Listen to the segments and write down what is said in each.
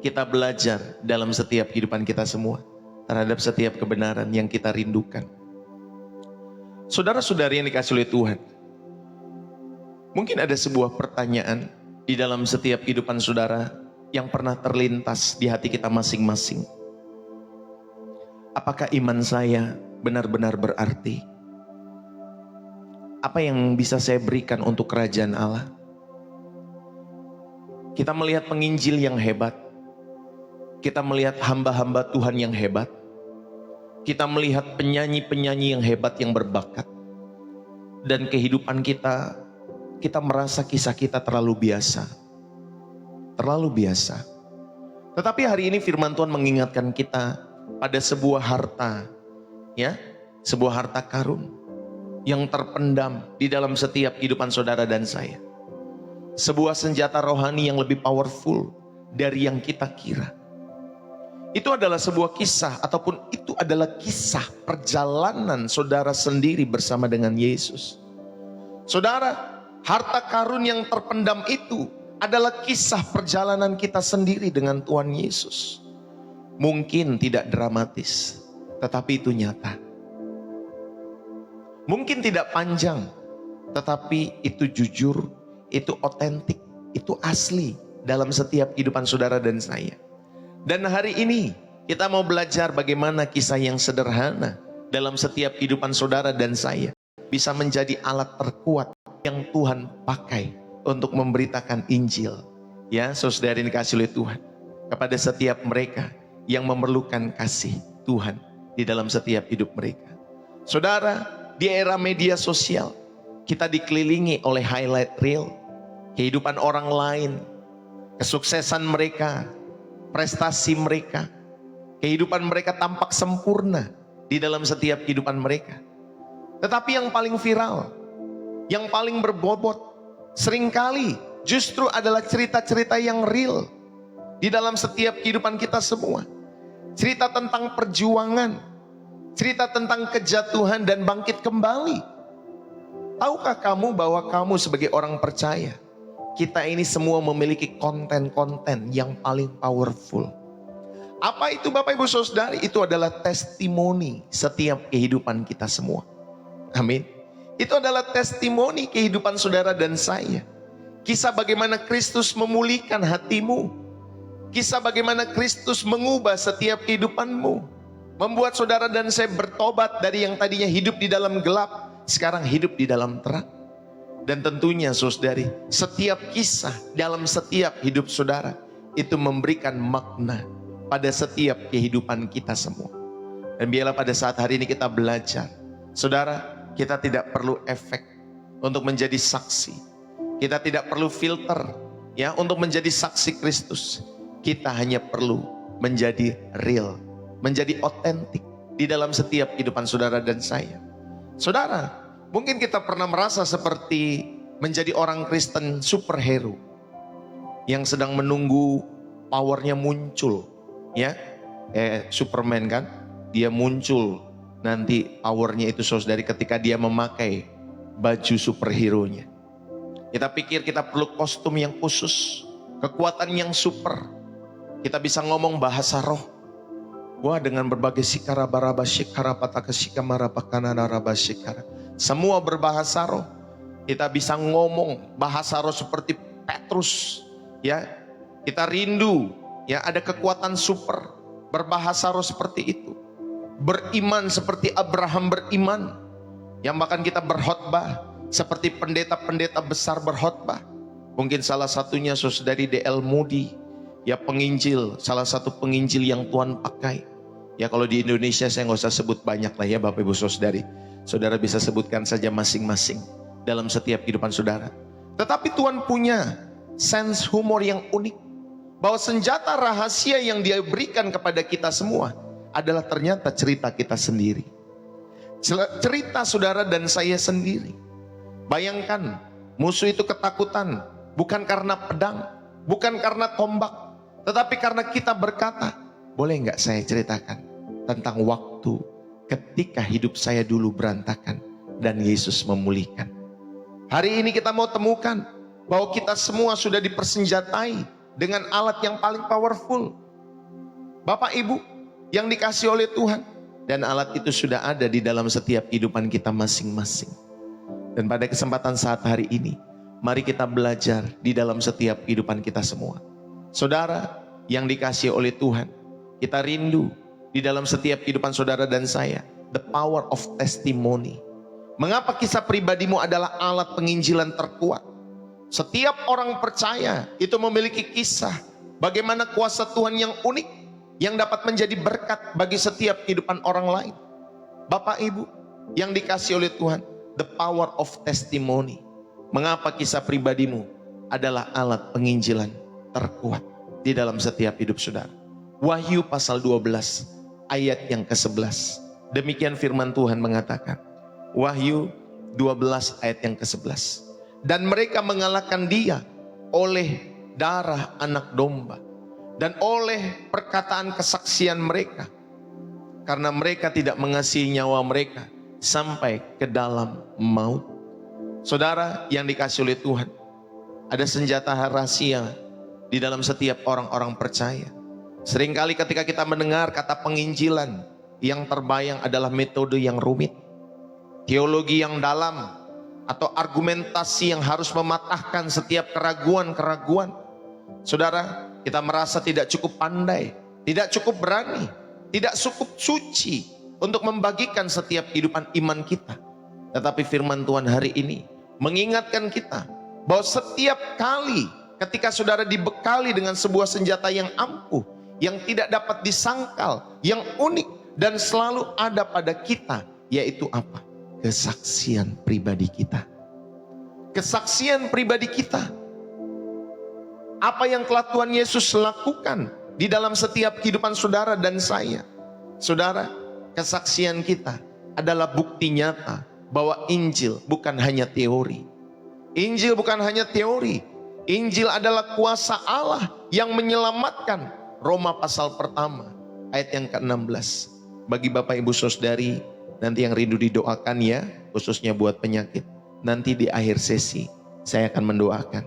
kita belajar dalam setiap kehidupan kita semua terhadap setiap kebenaran yang kita rindukan. Saudara-saudari yang dikasihi oleh Tuhan, mungkin ada sebuah pertanyaan di dalam setiap kehidupan saudara yang pernah terlintas di hati kita masing-masing. Apakah iman saya benar-benar berarti? Apa yang bisa saya berikan untuk kerajaan Allah? Kita melihat penginjil yang hebat. Kita melihat hamba-hamba Tuhan yang hebat. Kita melihat penyanyi-penyanyi yang hebat yang berbakat. Dan kehidupan kita merasa kisah kita terlalu biasa. Terlalu biasa. Tetapi hari ini firman Tuhan mengingatkan kita pada sebuah harta, ya, sebuah harta karun yang terpendam di dalam setiap kehidupan saudara dan saya. Sebuah senjata rohani yang lebih powerful dari yang kita kira. Itu adalah sebuah kisah, ataupun itu adalah kisah perjalanan saudara sendiri bersama dengan Yesus. Saudara, harta karun yang terpendam itu adalah kisah perjalanan kita sendiri dengan Tuhan Yesus. Mungkin tidak dramatis, tetapi itu nyata. Mungkin tidak panjang, tetapi itu jujur, itu otentik, itu asli dalam setiap kehidupan saudara dan saya. Dan hari ini kita mau belajar bagaimana kisah yang sederhana dalam setiap kehidupan saudara dan saya bisa menjadi alat terkuat yang Tuhan pakai untuk memberitakan Injil. Ya, saudara yang dikasihi oleh Tuhan, kepada setiap mereka yang memerlukan kasih Tuhan di dalam setiap hidup mereka. Saudara, di era media sosial kita dikelilingi oleh highlight reel kehidupan orang lain, kesuksesan mereka, prestasi mereka, kehidupan mereka tampak sempurna di dalam setiap kehidupan mereka. Tetapi yang paling viral, yang paling berbobot, seringkali justru adalah cerita-cerita yang real di dalam setiap kehidupan kita semua. Cerita tentang perjuangan, cerita tentang kejatuhan dan bangkit kembali. Tahukah kamu bahwa kamu sebagai orang percaya, kita ini semua memiliki konten-konten yang paling powerful. Apa itu Bapak Ibu Saudari? Itu adalah testimoni setiap kehidupan kita semua. Amin. Itu adalah testimoni kehidupan saudara dan saya. Kisah bagaimana Kristus memulihkan hatimu. Kisah bagaimana Kristus mengubah setiap kehidupanmu. Membuat saudara dan saya bertobat dari yang tadinya hidup di dalam gelap, sekarang hidup di dalam terang. Dan tentunya saudari, setiap kisah dalam setiap hidup saudara itu memberikan makna pada setiap kehidupan kita semua. Dan biarlah pada saat hari ini kita belajar, saudara, kita tidak perlu efek untuk menjadi saksi. Kita tidak perlu filter ya untuk menjadi saksi Kristus. Kita hanya perlu menjadi real, menjadi otentik di dalam setiap kehidupan saudara dan saya. Saudara, mungkin kita pernah merasa seperti menjadi orang Kristen superhero yang sedang menunggu powernya muncul, ya, Superman kan, dia muncul nanti powernya itu saudari ketika dia memakai baju superhero-nya. Kita pikir kita perlu kostum yang khusus, kekuatan yang super. Kita bisa ngomong bahasa roh. Wah, dengan berbagai sikara baraba sikara pataka sikamara pakana naraba sikara. Semua berbahasa roh. Kita bisa ngomong bahasa roh seperti Petrus, ya. Kita rindu, ya, ada kekuatan super berbahasa roh seperti itu. Beriman seperti Abraham beriman, yang bahkan kita berkhotbah seperti pendeta-pendeta besar berkhotbah. Mungkin salah satunya saudari D.L. Moody, ya, penginjil, salah satu penginjil yang Tuhan pakai. Ya, kalau di Indonesia saya nggak usah sebut banyak lah ya Bapak Ibu Saudari. Saudara bisa sebutkan saja masing-masing dalam setiap kehidupan saudara. Tetapi Tuhan punya sense humor yang unik, bahwa senjata rahasia yang Dia berikan kepada kita semua adalah ternyata cerita kita sendiri. Cerita saudara dan saya sendiri. Bayangkan, musuh itu ketakutan bukan karena pedang, bukan karena tombak, tetapi karena kita berkata, boleh nggak saya ceritakan tentang waktu ketika hidup saya dulu berantakan dan Yesus memulihkan. Hari ini kita mau temukan bahwa kita semua sudah dipersenjatai dengan alat yang paling powerful. Bapak Ibu yang dikasih oleh Tuhan. Dan alat itu sudah ada di dalam setiap kehidupan kita masing-masing. Dan pada kesempatan saat hari ini, mari kita belajar di dalam setiap kehidupan kita semua. Saudara yang dikasih oleh Tuhan, kita rindu di dalam setiap kehidupan saudara dan saya, the power of testimony. Mengapa kisah pribadimu adalah alat penginjilan terkuat? Setiap orang percaya itu memiliki kisah bagaimana kuasa Tuhan yang unik, yang dapat menjadi berkat bagi setiap kehidupan orang lain. Bapak Ibu yang dikasih oleh Tuhan, the power of testimony. Mengapa kisah pribadimu adalah alat penginjilan terkuat di dalam setiap hidup saudara. Wahyu pasal 12 ayat yang ke-11. Demikian firman Tuhan mengatakan. Wahyu 12 ayat yang ke-11. Dan mereka mengalahkan dia oleh darah anak domba dan oleh perkataan kesaksian mereka, karena mereka tidak mengasihi nyawa mereka sampai ke dalam maut. Saudara yang dikasih oleh Tuhan, ada senjata rahasia di dalam setiap orang-orang percaya. Seringkali ketika kita mendengar kata penginjilan, yang terbayang adalah metode yang rumit, teologi yang dalam, atau argumentasi yang harus mematahkan setiap keraguan-keraguan. Saudara, kita merasa tidak cukup pandai, tidak cukup berani, tidak cukup suci untuk membagikan setiap kehidupan iman kita. Tetapi firman Tuhan hari ini mengingatkan kita bahwa setiap kali ketika saudara dibekali dengan sebuah senjata yang ampuh, yang tidak dapat disangkal, yang unik dan selalu ada pada kita, yaitu apa? Kesaksian pribadi kita. Kesaksian pribadi kita. Apa yang telah Tuhan Yesus lakukan di dalam setiap kehidupan saudara dan saya. Saudara, kesaksian kita adalah bukti nyata bahwa Injil bukan hanya teori. Injil bukan hanya teori. Injil adalah kuasa Allah yang menyelamatkan. Roma pasal pertama ayat yang ke-16. Bagi Bapak Ibu Saudari, nanti yang rindu didoakan ya, khususnya buat penyakit. Nanti di akhir sesi saya akan mendoakan.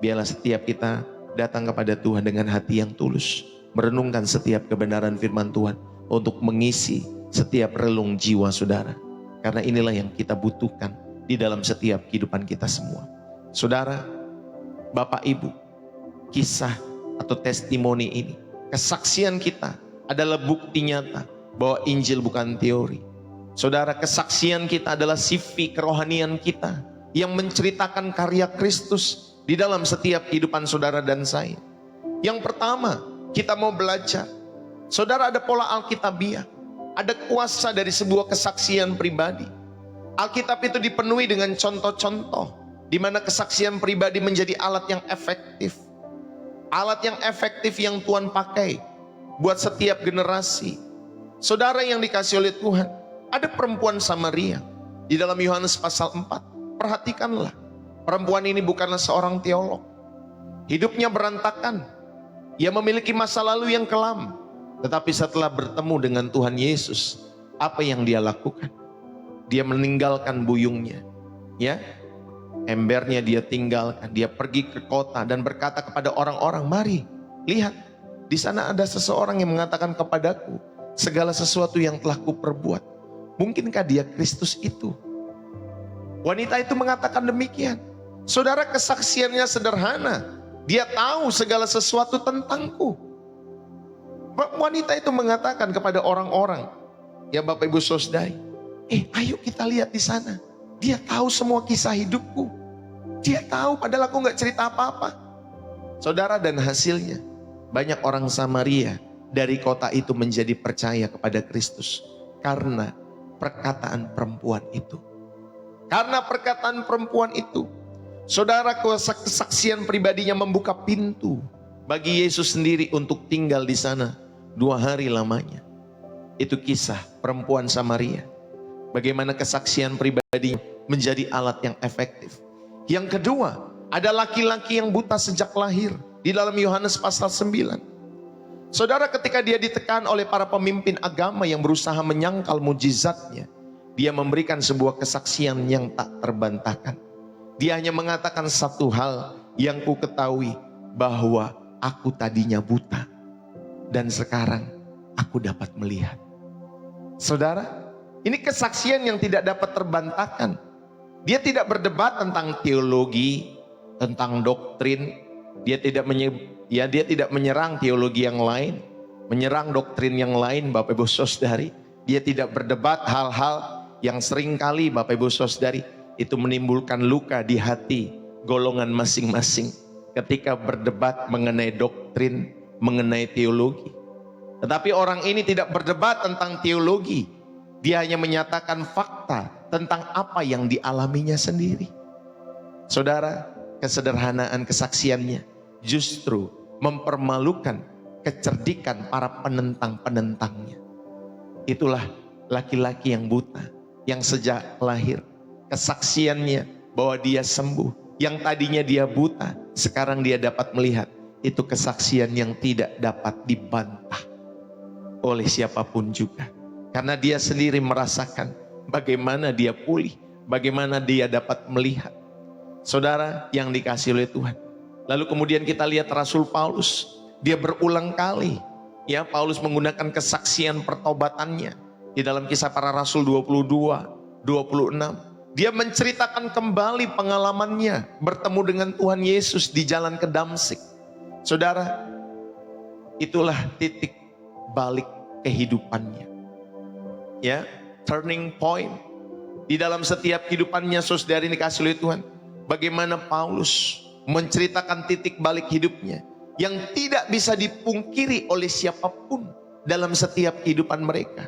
Biarlah setiap kita datang kepada Tuhan dengan hati yang tulus, merenungkan setiap kebenaran firman Tuhan untuk mengisi setiap relung jiwa saudara. Karena inilah yang kita butuhkan di dalam setiap kehidupan kita semua. Saudara, Bapak Ibu, kisah atau testimoni ini, kesaksian kita adalah bukti nyata bahwa Injil bukan teori. Saudara, kesaksian kita adalah CV kerohanian kita yang menceritakan karya Kristus di dalam setiap kehidupan saudara dan saya. Yang pertama, kita mau belajar. Saudara, ada pola Alkitabiah. Ada kuasa dari sebuah kesaksian pribadi. Alkitab itu dipenuhi dengan contoh-contoh di mana kesaksian pribadi menjadi alat yang efektif. Alat yang efektif yang Tuhan pakai buat setiap generasi. Saudara yang dikasih oleh Tuhan, ada perempuan Samaria di dalam Yohanes pasal 4. Perhatikanlah. Perempuan ini bukanlah seorang teolog. Hidupnya berantakan. Ia memiliki masa lalu yang kelam. Tetapi setelah bertemu dengan Tuhan Yesus, apa yang dia lakukan? Dia meninggalkan buyungnya. Ya, embernya dia tinggalkan. Dia pergi ke kota dan berkata kepada orang-orang, mari, lihat. Di sana ada seseorang yang mengatakan kepadaku, segala sesuatu yang telah kuperbuat. Mungkinkah dia Kristus itu? Wanita itu mengatakan demikian. Saudara, kesaksiannya sederhana. Dia tahu segala sesuatu tentangku. Wanita itu mengatakan kepada orang-orang, ya Bapak Ibu Saudari, ayo kita lihat di sana. Dia tahu semua kisah hidupku. Dia tahu padahal aku gak cerita apa-apa. Saudara, dan hasilnya banyak orang Samaria dari kota itu menjadi percaya kepada Kristus. Karena perkataan perempuan itu. Karena perkataan perempuan itu. Saudara, kesaksian pribadinya membuka pintu bagi Yesus sendiri untuk tinggal di sana 2 hari lamanya. Itu kisah perempuan Samaria. Bagaimana kesaksian pribadinya menjadi alat yang efektif. Yang kedua, ada laki-laki yang buta sejak lahir di dalam Yohanes pasal 9. Saudara, ketika dia ditekan oleh para pemimpin agama yang berusaha menyangkal mujizatnya, dia memberikan sebuah kesaksian yang tak terbantahkan. Dia hanya mengatakan satu hal yang ku ketahui, bahwa aku tadinya buta dan sekarang aku dapat melihat. Saudara, ini kesaksian yang tidak dapat terbantahkan. Dia tidak berdebat tentang teologi, tentang doktrin. Dia tidak menyerang teologi yang lain, menyerang doktrin yang lain, Bapak Ibu Saudari. Dia tidak berdebat hal-hal yang seringkali Bapak Ibu Saudari itu menimbulkan luka di hati golongan masing-masing ketika berdebat mengenai doktrin, mengenai teologi. Tetapi orang ini tidak berdebat tentang teologi. Dia hanya menyatakan fakta tentang apa yang dialaminya sendiri. Saudara, kesederhanaan kesaksiannya justru mempermalukan kecerdikan para penentang-penentangnya. Itulah laki-laki yang buta, yang sejak lahir kesaksiannya bahwa dia sembuh. Yang tadinya dia buta, sekarang dia dapat melihat. Itu kesaksian yang tidak dapat dibantah oleh siapapun juga. Karena dia sendiri merasakan bagaimana dia pulih, bagaimana dia dapat melihat. Saudara yang dikasihi oleh Tuhan. Lalu kemudian kita lihat Rasul Paulus, dia berulang kali, ya, Paulus menggunakan kesaksian pertobatannya di dalam Kisah Para Rasul 22, 26. Dia menceritakan kembali pengalamannya bertemu dengan Tuhan Yesus di jalan ke Damsyik. Saudara, itulah titik balik kehidupannya. Ya, turning point di dalam setiap kehidupannya, saudara ini dikasihi oleh Tuhan. Bagaimana Paulus menceritakan titik balik hidupnya yang tidak bisa dipungkiri oleh siapapun dalam setiap kehidupan mereka.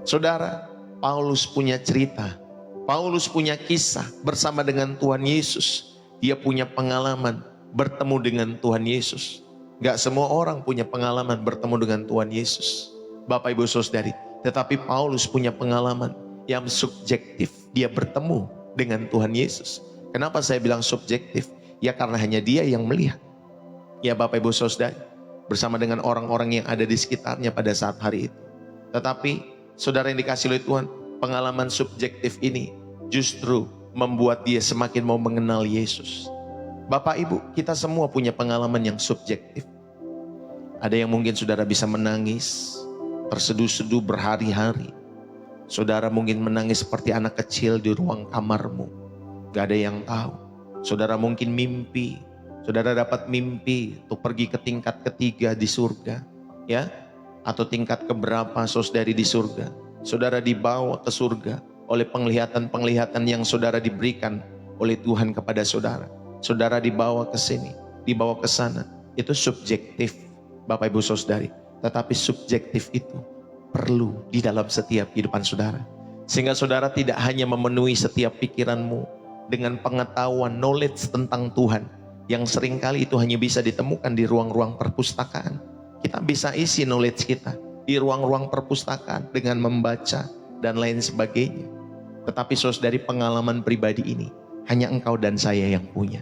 Saudara, Paulus punya cerita, Paulus punya kisah bersama dengan Tuhan Yesus. Dia punya pengalaman bertemu dengan Tuhan Yesus. Gak semua orang punya pengalaman bertemu dengan Tuhan Yesus, Bapak Ibu Saudari. Tetapi Paulus punya pengalaman yang subjektif. Dia bertemu dengan Tuhan Yesus. Kenapa saya bilang subjektif? Ya karena hanya dia yang melihat. Ya Bapak Ibu Saudari, bersama dengan orang-orang yang ada di sekitarnya pada saat hari itu. Tetapi saudara yang dikasihi oleh Tuhan, pengalaman subjektif ini justru membuat dia semakin mau mengenal Yesus. Bapak Ibu, kita semua punya pengalaman yang subjektif. Ada yang mungkin saudara bisa menangis, terseduh-seduh berhari-hari. Saudara mungkin menangis seperti anak kecil di ruang kamarmu. Gak ada yang tahu. Saudara mungkin mimpi. Saudara dapat mimpi untuk pergi ke tingkat ketiga di surga. Ya, atau tingkat keberapa saudari di surga. Saudara dibawa ke surga oleh penglihatan-penglihatan yang saudara diberikan oleh Tuhan kepada saudara. Saudara dibawa ke sini, dibawa ke sana. Itu subjektif, Bapak Ibu Saudari. Tetapi subjektif itu perlu di dalam setiap kehidupan saudara. Sehingga saudara tidak hanya memenuhi setiap pikiranmu dengan pengetahuan, knowledge tentang Tuhan, yang seringkali itu hanya bisa ditemukan di ruang-ruang perpustakaan. Kita bisa isi knowledge kita di ruang-ruang perpustakaan dengan membaca dan lain sebagainya. Tetapi saudari, pengalaman pribadi ini hanya engkau dan saya yang punya.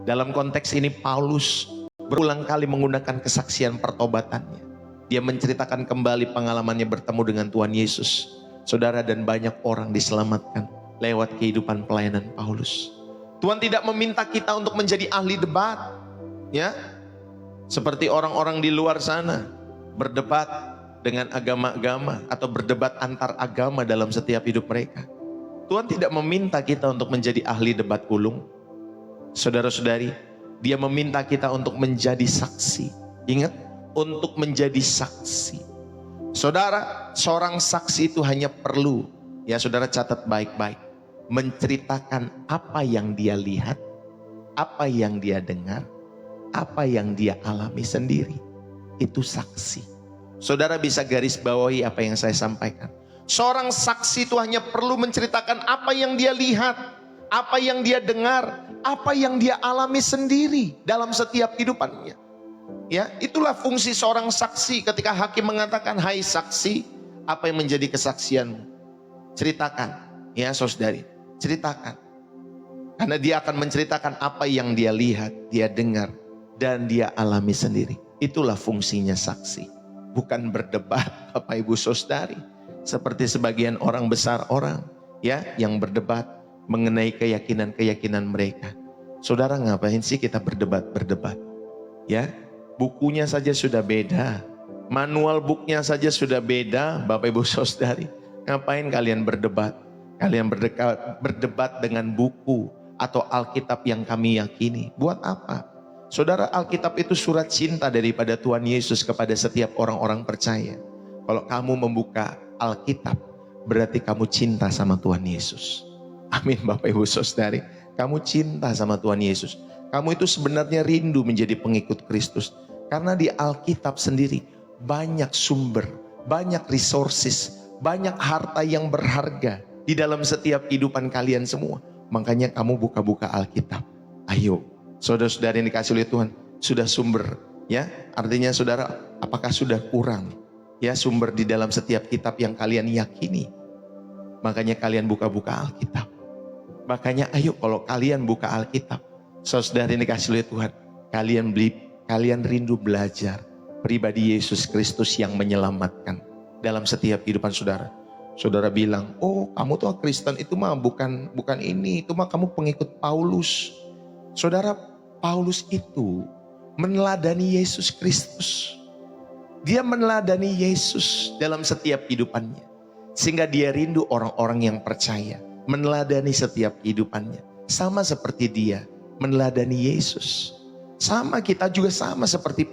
Dalam konteks ini Paulus berulang kali menggunakan kesaksian pertobatannya. Dia menceritakan kembali pengalamannya bertemu dengan Tuhan Yesus. Saudara, dan banyak orang diselamatkan lewat kehidupan pelayanan Paulus. Tuhan tidak meminta kita untuk menjadi ahli debat, ya, seperti orang-orang di luar sana berdebat dengan agama-agama atau berdebat antar agama dalam setiap hidup mereka. Tuhan tidak meminta kita untuk menjadi ahli debat ulung. Saudara-saudari, dia meminta kita untuk menjadi saksi. Ingat, untuk menjadi saksi. Saudara, seorang saksi itu hanya perlu, ya saudara catat baik-baik, menceritakan apa yang dia lihat, apa yang dia dengar, apa yang dia alami sendiri. Itu saksi. Saudara bisa garis bawahi apa yang saya sampaikan. Seorang saksi itu hanya perlu menceritakan apa yang dia lihat, apa yang dia dengar, apa yang dia alami sendiri dalam setiap kehidupannya. Ya, itulah fungsi seorang saksi. Ketika hakim mengatakan, "Hai saksi, apa yang menjadi kesaksianmu?" Ceritakan, ya saudari, ceritakan. Karena dia akan menceritakan apa yang dia lihat, dia dengar, dan dia alami sendiri. Itulah fungsinya saksi. Bukan berdebat, Bapak Ibu Saudari, seperti sebagian orang besar orang, ya, yang berdebat mengenai keyakinan-keyakinan mereka. Saudara, ngapain sih kita berdebat-berdebat? Ya, Bukunya saja sudah beda. Manual booknya saja sudah beda, Bapak Ibu Saudari. Ngapain kalian berdebat? Kalian berdebat dengan buku atau Alkitab yang kami yakini. Buat apa? Saudara, Alkitab itu surat cinta daripada Tuhan Yesus kepada setiap orang-orang percaya. Kalau kamu membuka Alkitab, berarti kamu cinta sama Tuhan Yesus. Amin Bapak Ibu Saudari. Kamu cinta sama Tuhan Yesus. Kamu itu sebenarnya rindu menjadi pengikut Kristus. Karena di Alkitab sendiri banyak sumber, banyak resources, banyak harta yang berharga di dalam setiap kehidupan kalian semua. Makanya kamu buka-buka Alkitab. Ayo, saudara-saudara yang dikasih oleh Tuhan, sudah sumber, ya. Artinya saudara, apakah sudah kurang, ya, sumber di dalam setiap kitab yang kalian yakini? Makanya kalian buka-buka Alkitab. Makanya ayo kalau kalian buka Alkitab, saudara yang dikasih oleh Tuhan, kalian rindu belajar pribadi Yesus Kristus yang menyelamatkan dalam setiap kehidupan saudara. Saudara bilang, oh kamu tuh Kristen itu mah bukan ini, itu mah kamu pengikut Paulus. Saudara, Paulus itu meneladani Yesus Kristus. Dia meneladani Yesus dalam setiap kehidupannya. Sehingga dia rindu orang-orang yang percaya, meneladani setiap kehidupannya. Sama seperti dia meneladani Yesus. Sama, kita juga sama seperti,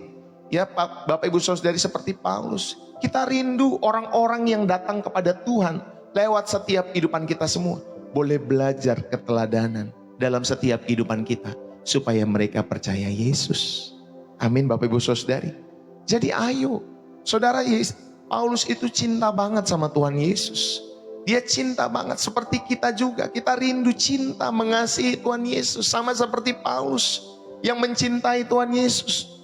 ya Bapak Ibu Saudari, seperti Paulus. Kita rindu orang-orang yang datang kepada Tuhan lewat setiap kehidupan kita semua. Boleh belajar keteladanan dalam setiap kehidupan kita. Supaya mereka percaya Yesus. Amin Bapak Ibu Saudari. Jadi ayo, saudara, Paulus itu cinta banget sama Tuhan Yesus. Dia cinta banget seperti kita juga. Kita rindu cinta mengasihi Tuhan Yesus. Sama seperti Paulus yang mencintai Tuhan Yesus.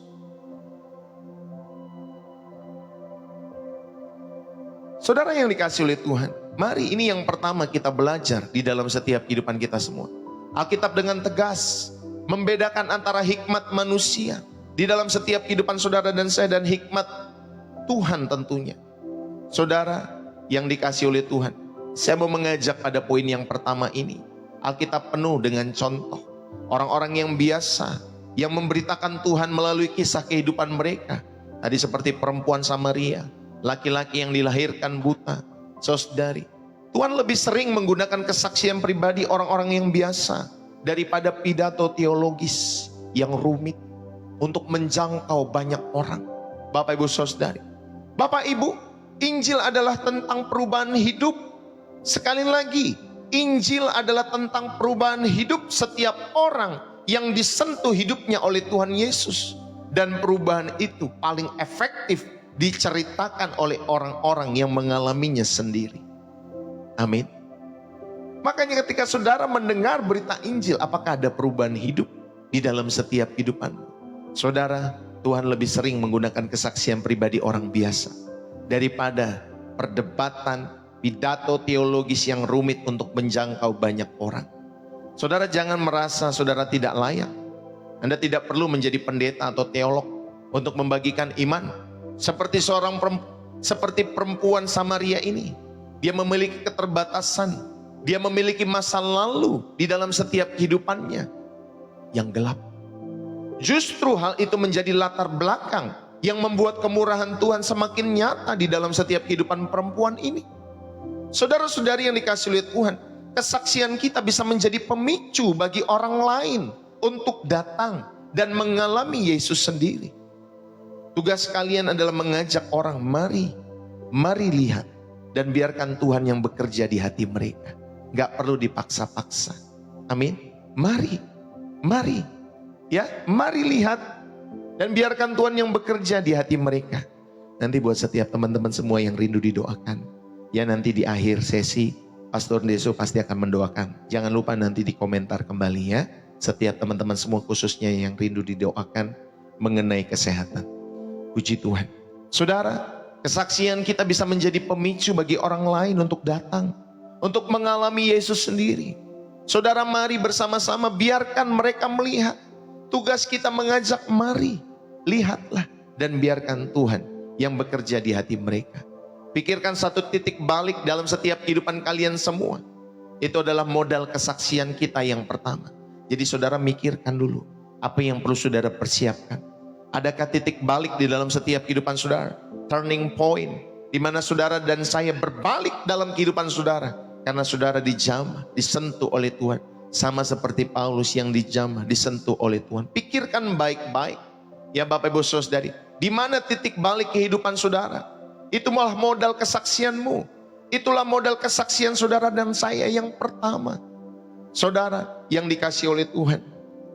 Saudara yang dikasih oleh Tuhan, mari ini yang pertama kita belajar di dalam setiap kehidupan kita semua. Alkitab dengan tegas membedakan antara hikmat manusia di dalam setiap kehidupan saudara dan saya, dan hikmat Tuhan tentunya. Saudara yang dikasih oleh Tuhan, saya mau mengajak pada poin yang pertama ini. Alkitab penuh dengan contoh orang-orang yang biasa, yang memberitakan Tuhan melalui kisah kehidupan mereka. Tadi seperti perempuan Samaria, laki-laki yang dilahirkan buta. Saudari, Tuhan lebih sering menggunakan kesaksian pribadi orang-orang yang biasa daripada pidato teologis yang rumit untuk menjangkau banyak orang. Bapak Ibu Saudari, Bapak Ibu, Injil adalah tentang perubahan hidup. Sekali lagi, Injil adalah tentang perubahan hidup setiap orang yang disentuh hidupnya oleh Tuhan Yesus. Dan perubahan itu paling efektif diceritakan oleh orang-orang yang mengalaminya sendiri. Amin. Makanya ketika saudara mendengar berita Injil, apakah ada perubahan hidup di dalam setiap kehidupan? Saudara, Tuhan lebih sering menggunakan kesaksian pribadi orang biasa daripada perdebatan, pidato teologis yang rumit untuk menjangkau banyak orang. Saudara jangan merasa saudara tidak layak. Anda tidak perlu menjadi pendeta atau teolog untuk membagikan iman. Seperti perempuan Samaria ini, dia memiliki keterbatasan. Dia memiliki masa lalu di dalam setiap kehidupannya yang gelap. Justru hal itu menjadi latar belakang yang membuat kemurahan Tuhan semakin nyata di dalam setiap kehidupan perempuan ini. Saudara-saudari yang dikasihi oleh Tuhan, kesaksian kita bisa menjadi pemicu bagi orang lain untuk datang dan mengalami Yesus sendiri. Tugas kalian adalah mengajak orang, mari lihat dan biarkan Tuhan yang bekerja di hati mereka. Gak perlu dipaksa-paksa. Amin. Mari ya, mari lihat dan biarkan Tuhan yang bekerja di hati mereka. Nanti buat setiap teman-teman semua yang rindu didoakan, ya nanti di akhir sesi Pastor Deso pasti akan mendoakan. Jangan lupa nanti di komentar kembali ya, setiap teman-teman semua khususnya yang rindu didoakan mengenai kesehatan. Puji Tuhan. Saudara, kesaksian kita bisa menjadi pemicu bagi orang lain untuk datang, untuk mengalami Yesus sendiri. Saudara, mari bersama-sama biarkan mereka melihat. Tugas kita mengajak, mari lihatlah dan biarkan Tuhan yang bekerja di hati mereka. Pikirkan satu titik balik dalam setiap kehidupan kalian semua. Itu adalah modal kesaksian kita yang pertama. Jadi saudara mikirkan dulu apa yang perlu saudara persiapkan. Adakah titik balik di dalam setiap kehidupan saudara? Turning point, di mana saudara dan saya berbalik dalam kehidupan saudara. Karena saudara dijamah, disentuh oleh Tuhan. Sama seperti Paulus yang dijamah, disentuh oleh Tuhan. Pikirkan baik-baik. Ya Bapak Ibu Saudari, di mana titik balik kehidupan saudara? Itu malah modal kesaksianmu. Itulah modal kesaksian saudara dan saya yang pertama. Saudara yang dikasihi oleh Tuhan,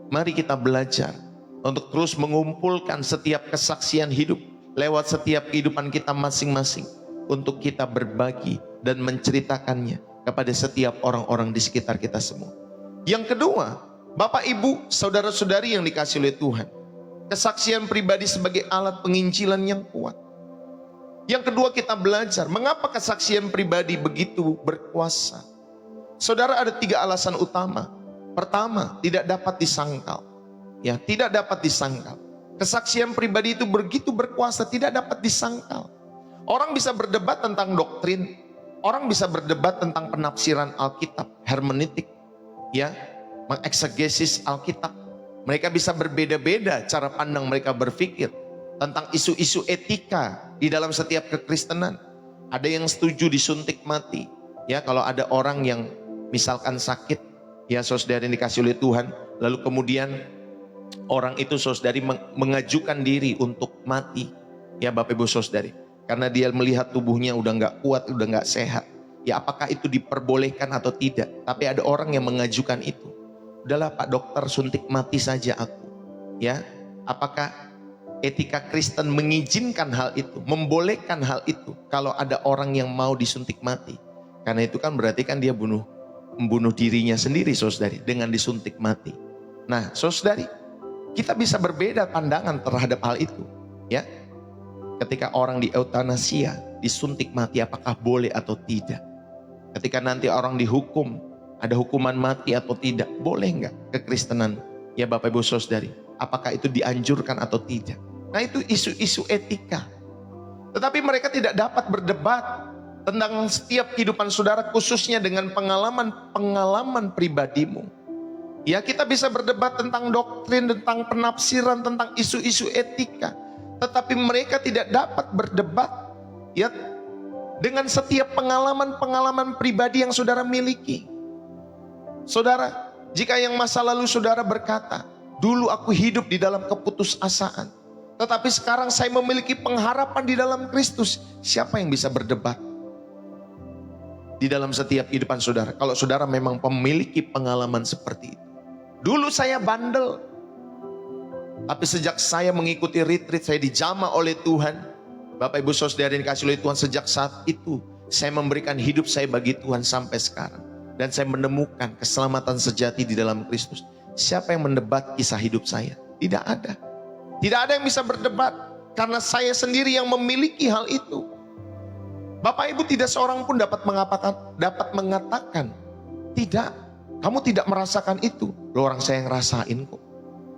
mari kita belajar untuk terus mengumpulkan setiap kesaksian hidup lewat setiap kehidupan kita masing-masing, untuk kita berbagi dan menceritakannya kepada setiap orang-orang di sekitar kita semua. Yang kedua, Bapak Ibu, saudara-saudari yang dikasihi oleh Tuhan, kesaksian pribadi sebagai alat penginjilan yang kuat. Yang kedua, kita belajar mengapa kesaksian pribadi begitu berkuasa. Saudara, ada 3 alasan utama. Pertama, tidak dapat disangkal. Ya, tidak dapat disangkal. Kesaksian pribadi itu begitu berkuasa, tidak dapat disangkal. Orang bisa berdebat tentang doktrin, orang bisa berdebat tentang penafsiran Alkitab, hermeneutik, ya, mengeksegesis Alkitab. Mereka bisa berbeda-beda cara pandang mereka berpikir tentang isu-isu etika di dalam setiap kekristenan. Ada yang setuju disuntik mati. Ya, kalau ada orang yang misalkan sakit, ya saudara yang dikasih oleh Tuhan, lalu kemudian orang itu saudari mengajukan diri untuk mati. Ya Bapak Ibu Saudari, karena dia melihat tubuhnya udah nggak kuat, udah nggak sehat. Ya apakah itu diperbolehkan atau tidak? Tapi ada orang yang mengajukan itu. Udahlah Pak Dokter, suntik mati saja aku. Ya, apakah etika Kristen mengizinkan hal itu, membolehkan hal itu kalau ada orang yang mau disuntik mati? Karena itu kan berarti kan dia membunuh dirinya sendiri saudari dengan disuntik mati. Nah saudari, kita bisa berbeda pandangan terhadap hal itu. Ya, ketika orang di eutanasia, disuntik mati, apakah boleh atau tidak? Ketika nanti orang dihukum, ada hukuman mati atau tidak, boleh nggak kekristenan? Ya Bapak Ibu Saudari, apakah itu dianjurkan atau tidak? Nah itu isu-isu etika. Tetapi mereka tidak dapat berdebat tentang setiap kehidupan saudara, khususnya dengan pengalaman pribadimu. Ya kita bisa berdebat tentang doktrin, tentang penafsiran, tentang isu-isu etika. Tetapi mereka tidak dapat berdebat ya dengan setiap pengalaman-pengalaman pribadi yang saudara miliki. Saudara, jika yang masa lalu saudara berkata, dulu aku hidup di dalam keputusasaan, tetapi sekarang saya memiliki pengharapan di dalam Kristus. Siapa yang bisa berdebat di dalam setiap kehidupan saudara? Kalau saudara memang memiliki pengalaman seperti itu. Dulu saya bandel, tapi sejak saya mengikuti retreat, saya dijamah oleh Tuhan. Bapak Ibu Saudara yang dikasihi oleh Tuhan, sejak saat itu saya memberikan hidup saya bagi Tuhan sampai sekarang. Dan saya menemukan keselamatan sejati di dalam Kristus. Siapa yang mendebat kisah hidup saya? Tidak ada. Tidak ada yang bisa berdebat, karena saya sendiri yang memiliki hal itu. Bapak Ibu, tidak seorang pun dapat mengatakan, tidak, kamu tidak merasakan itu. Loh, orang saya yang rasain kok.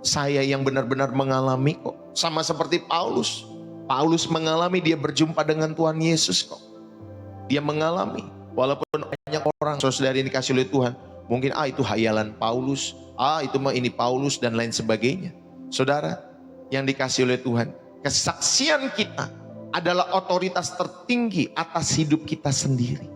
Saya yang benar-benar mengalami kok. Sama seperti Paulus. Paulus mengalami, dia berjumpa dengan Tuhan Yesus kok. Dia mengalami. Walaupun banyak orang saudara yang dikasih oleh Tuhan, mungkin itu hayalan Paulus, itu mah ini Paulus dan lain sebagainya. Saudara yang dikasih oleh Tuhan, kesaksian kita adalah otoritas tertinggi atas hidup kita sendiri.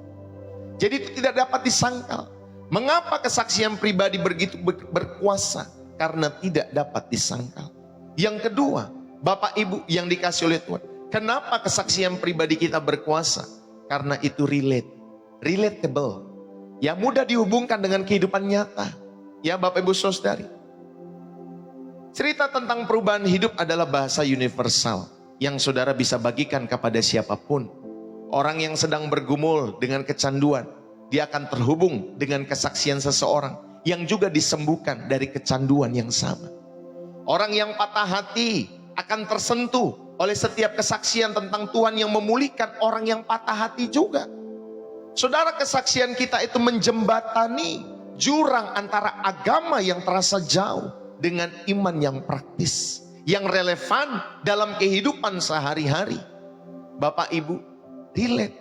Jadi itu tidak dapat disangkal. Mengapa kesaksian pribadi begitu berkuasa? Karena tidak dapat disangkal. Yang kedua, Bapak Ibu yang dikasih oleh Tuhan, kenapa kesaksian pribadi kita berkuasa? Karena itu relatable, ya mudah dihubungkan dengan kehidupan nyata. Ya Bapak Ibu Saudari, cerita tentang perubahan hidup adalah bahasa universal yang saudara bisa bagikan kepada siapapun. Orang yang sedang bergumul dengan kecanduan, dia akan terhubung dengan kesaksian seseorang yang juga disembuhkan dari kecanduan yang sama. Orang yang patah hati akan tersentuh oleh setiap kesaksian tentang Tuhan yang memulihkan orang yang patah hati juga. Saudara, kesaksian kita itu menjembatani jurang antara agama yang terasa jauh dengan iman yang praktis, yang relevan dalam kehidupan sehari-hari. Bapak Ibu, relate.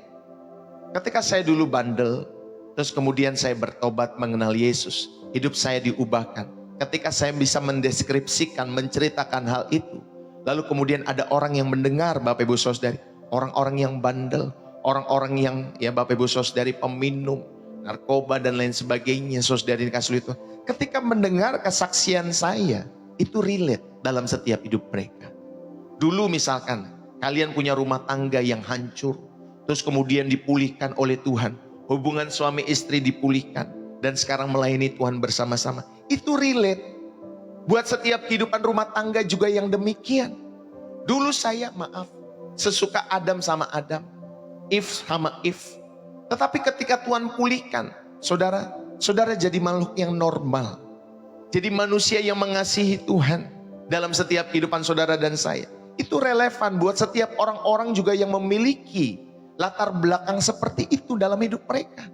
Ketika saya dulu bandel, terus kemudian saya bertobat mengenal Yesus, hidup saya diubahkan. Ketika saya bisa mendeskripsikan, menceritakan hal itu, Lalu kemudian ada orang yang mendengar, Bapak Ibu Saudari, orang-orang yang bandel, orang-orang yang ya Bapak Ibu Saudari peminum, narkoba dan lain sebagainya, saudari dikasih itu. Ketika mendengar kesaksian saya, itu relate dalam setiap hidup mereka. Dulu misalkan kalian punya rumah tangga yang hancur, terus kemudian dipulihkan oleh Tuhan. Hubungan suami istri dipulihkan dan sekarang melayani Tuhan bersama-sama. Itu relate. Buat setiap kehidupan rumah tangga juga yang demikian. Dulu saya sesuka Adam sama Adam, Eve sama Eve. Tetapi ketika Tuhan pulihkan, saudara jadi makhluk yang normal. Jadi manusia yang mengasihi Tuhan dalam setiap kehidupan saudara dan saya. Itu relevan buat setiap orang-orang juga yang memiliki latar belakang seperti itu dalam hidup mereka.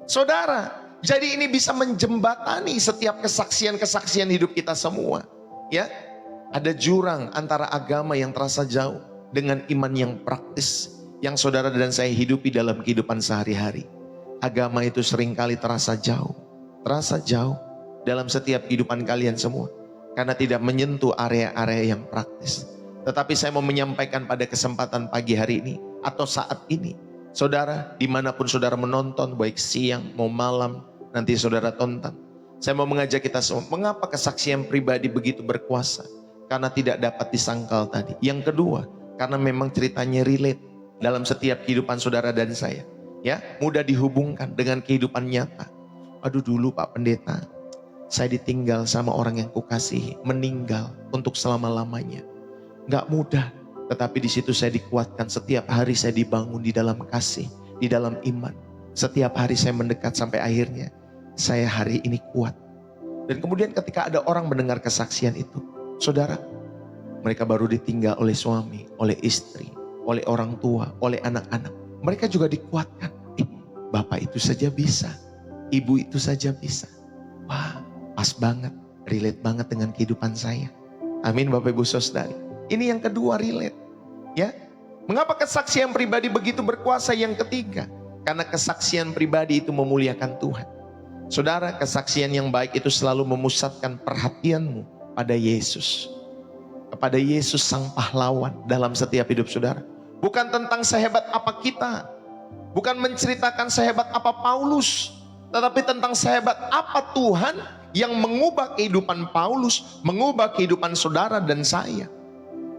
Saudara, jadi ini bisa menjembatani setiap kesaksian-kesaksian hidup kita semua. Ya, ada jurang antara agama yang terasa jauh dengan iman yang praktis yang saudara dan saya hidupi dalam kehidupan sehari-hari. Agama itu seringkali terasa jauh dalam setiap kehidupan kalian semua karena tidak menyentuh area-area yang praktis. Tetapi saya mau menyampaikan pada kesempatan pagi hari ini atau saat ini, saudara, dimanapun saudara menonton, baik siang mau malam, nanti saudara tonton. Saya mau mengajak kita semua, mengapa kesaksian pribadi begitu berkuasa? Karena tidak dapat disangkal tadi. Yang kedua, karena memang ceritanya relate dalam setiap kehidupan saudara dan saya. Ya, mudah dihubungkan dengan kehidupan nyata. Aduh dulu Pak Pendeta, saya ditinggal sama orang yang kukasihi, meninggal untuk selama-lamanya. Gak mudah, tetapi di situ saya dikuatkan. Setiap hari saya dibangun di dalam kasih, di dalam iman. Setiap hari saya mendekat sampai akhirnya saya hari ini kuat. Dan kemudian ketika ada orang mendengar kesaksian itu, saudara, mereka baru ditinggal oleh suami, oleh istri, oleh orang tua, oleh anak-anak. Mereka juga dikuatkan. Bapak itu saja bisa, ibu itu saja bisa. Wah, pas banget, relate banget dengan kehidupan saya. Amin Bapak Ibu Saudari. Ini yang kedua, relate. Ya, mengapa kesaksian pribadi begitu berkuasa? Yang ketiga, karena kesaksian pribadi itu memuliakan Tuhan. Saudara, kesaksian yang baik itu selalu memusatkan perhatianmu pada Yesus. Kepada Yesus sang pahlawan dalam setiap hidup saudara. Bukan tentang sehebat apa kita. Bukan menceritakan sehebat apa Paulus. Tetapi tentang sehebat apa Tuhan yang mengubah kehidupan Paulus, mengubah kehidupan saudara dan saya.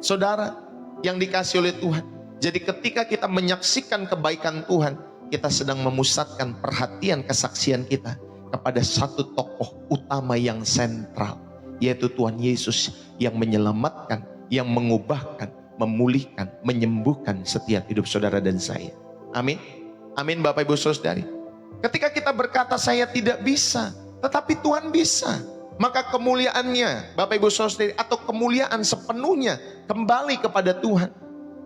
Saudara yang dikasih oleh Tuhan. Jadi ketika kita menyaksikan kebaikan Tuhan, kita sedang memusatkan perhatian kesaksian kita kepada satu tokoh utama yang sentral, yaitu Tuhan Yesus yang menyelamatkan, yang mengubahkan, memulihkan, menyembuhkan setiap hidup saudara dan saya. Amin. Amin Bapak Ibu Saudari. Ketika kita berkata saya tidak bisa, tetapi Tuhan bisa, maka kemuliaannya Bapak Ibu Saudari atau kemuliaan sepenuhnya kembali kepada Tuhan.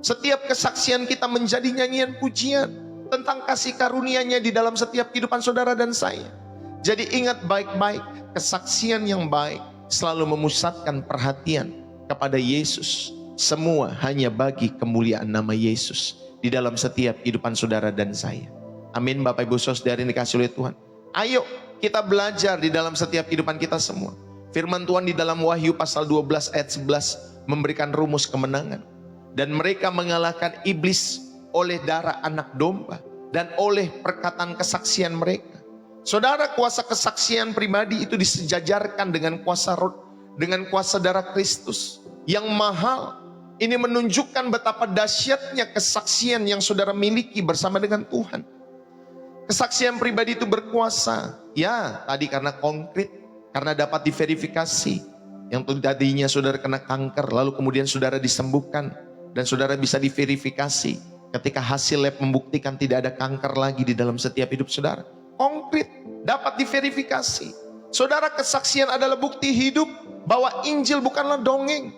Setiap kesaksian kita menjadi nyanyian pujian tentang kasih karunia-Nya di dalam setiap kehidupan saudara dan saya. Jadi ingat baik-baik, kesaksian yang baik selalu memusatkan perhatian kepada Yesus. Semua hanya bagi kemuliaan nama Yesus di dalam setiap kehidupan saudara dan saya. Amin Bapak Ibu Saudari yang dikasih oleh Tuhan. Ayo kita belajar di dalam setiap kehidupan kita semua. Firman Tuhan di dalam Wahyu pasal 12 ayat 11 memberikan rumus kemenangan. Dan mereka mengalahkan iblis oleh darah anak domba dan oleh perkataan kesaksian mereka. Saudara, kuasa kesaksian pribadi itu disejajarkan dengan kuasa darah Kristus yang mahal. Ini menunjukkan betapa dahsyatnya kesaksian yang saudara miliki bersama dengan Tuhan. Kesaksian pribadi itu berkuasa. Ya, tadi karena konkret, karena dapat diverifikasi. Yang tadinya saudara kena kanker, lalu kemudian saudara disembuhkan. Dan saudara bisa diverifikasi ketika hasil lab membuktikan tidak ada kanker lagi di dalam setiap hidup saudara. Konkret, dapat diverifikasi. Saudara, kesaksian adalah bukti hidup bahwa Injil bukanlah dongeng.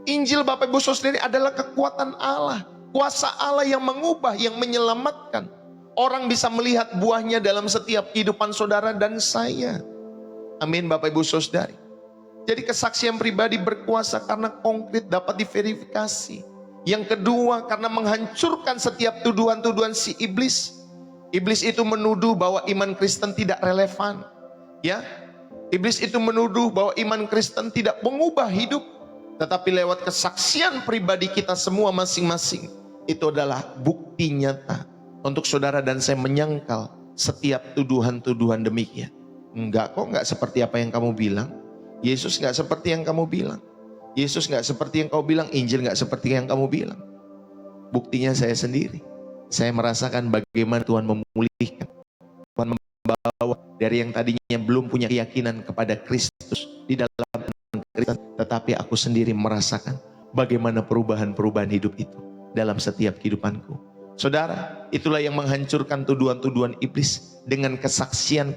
Injil Bapak Ibu Saudari adalah kekuatan Allah. Kuasa Allah yang mengubah, yang menyelamatkan. Orang bisa melihat buahnya dalam setiap kehidupan saudara dan saya. Amin Bapak Ibu Saudari. Jadi kesaksian pribadi berkuasa karena konkret, dapat diverifikasi. Yang kedua, karena menghancurkan setiap tuduhan-tuduhan si iblis. Iblis itu menuduh bahwa iman Kristen tidak relevan. Ya, iblis itu menuduh bahwa iman Kristen tidak mengubah hidup. tetapi lewat kesaksian pribadi kita semua masing-masing, itu adalah bukti nyata untuk saudara dan saya menyangkal setiap tuduhan-tuduhan demikian. Enggak kok, enggak seperti apa yang kamu bilang. Yesus enggak seperti yang kamu bilang. Yesus enggak seperti yang kau bilang. Injil enggak seperti yang kamu bilang. Buktinya saya sendiri. Saya merasakan bagaimana Tuhan memulihkan, Tuhan membawa dari yang tadinya belum punya keyakinan kepada Kristus di dalam Kristen, tetapi aku sendiri merasakan bagaimana perubahan-perubahan hidup itu dalam setiap kehidupanku. Saudara, itulah yang menghancurkan tuduhan-tuduhan iblis dengan kesaksian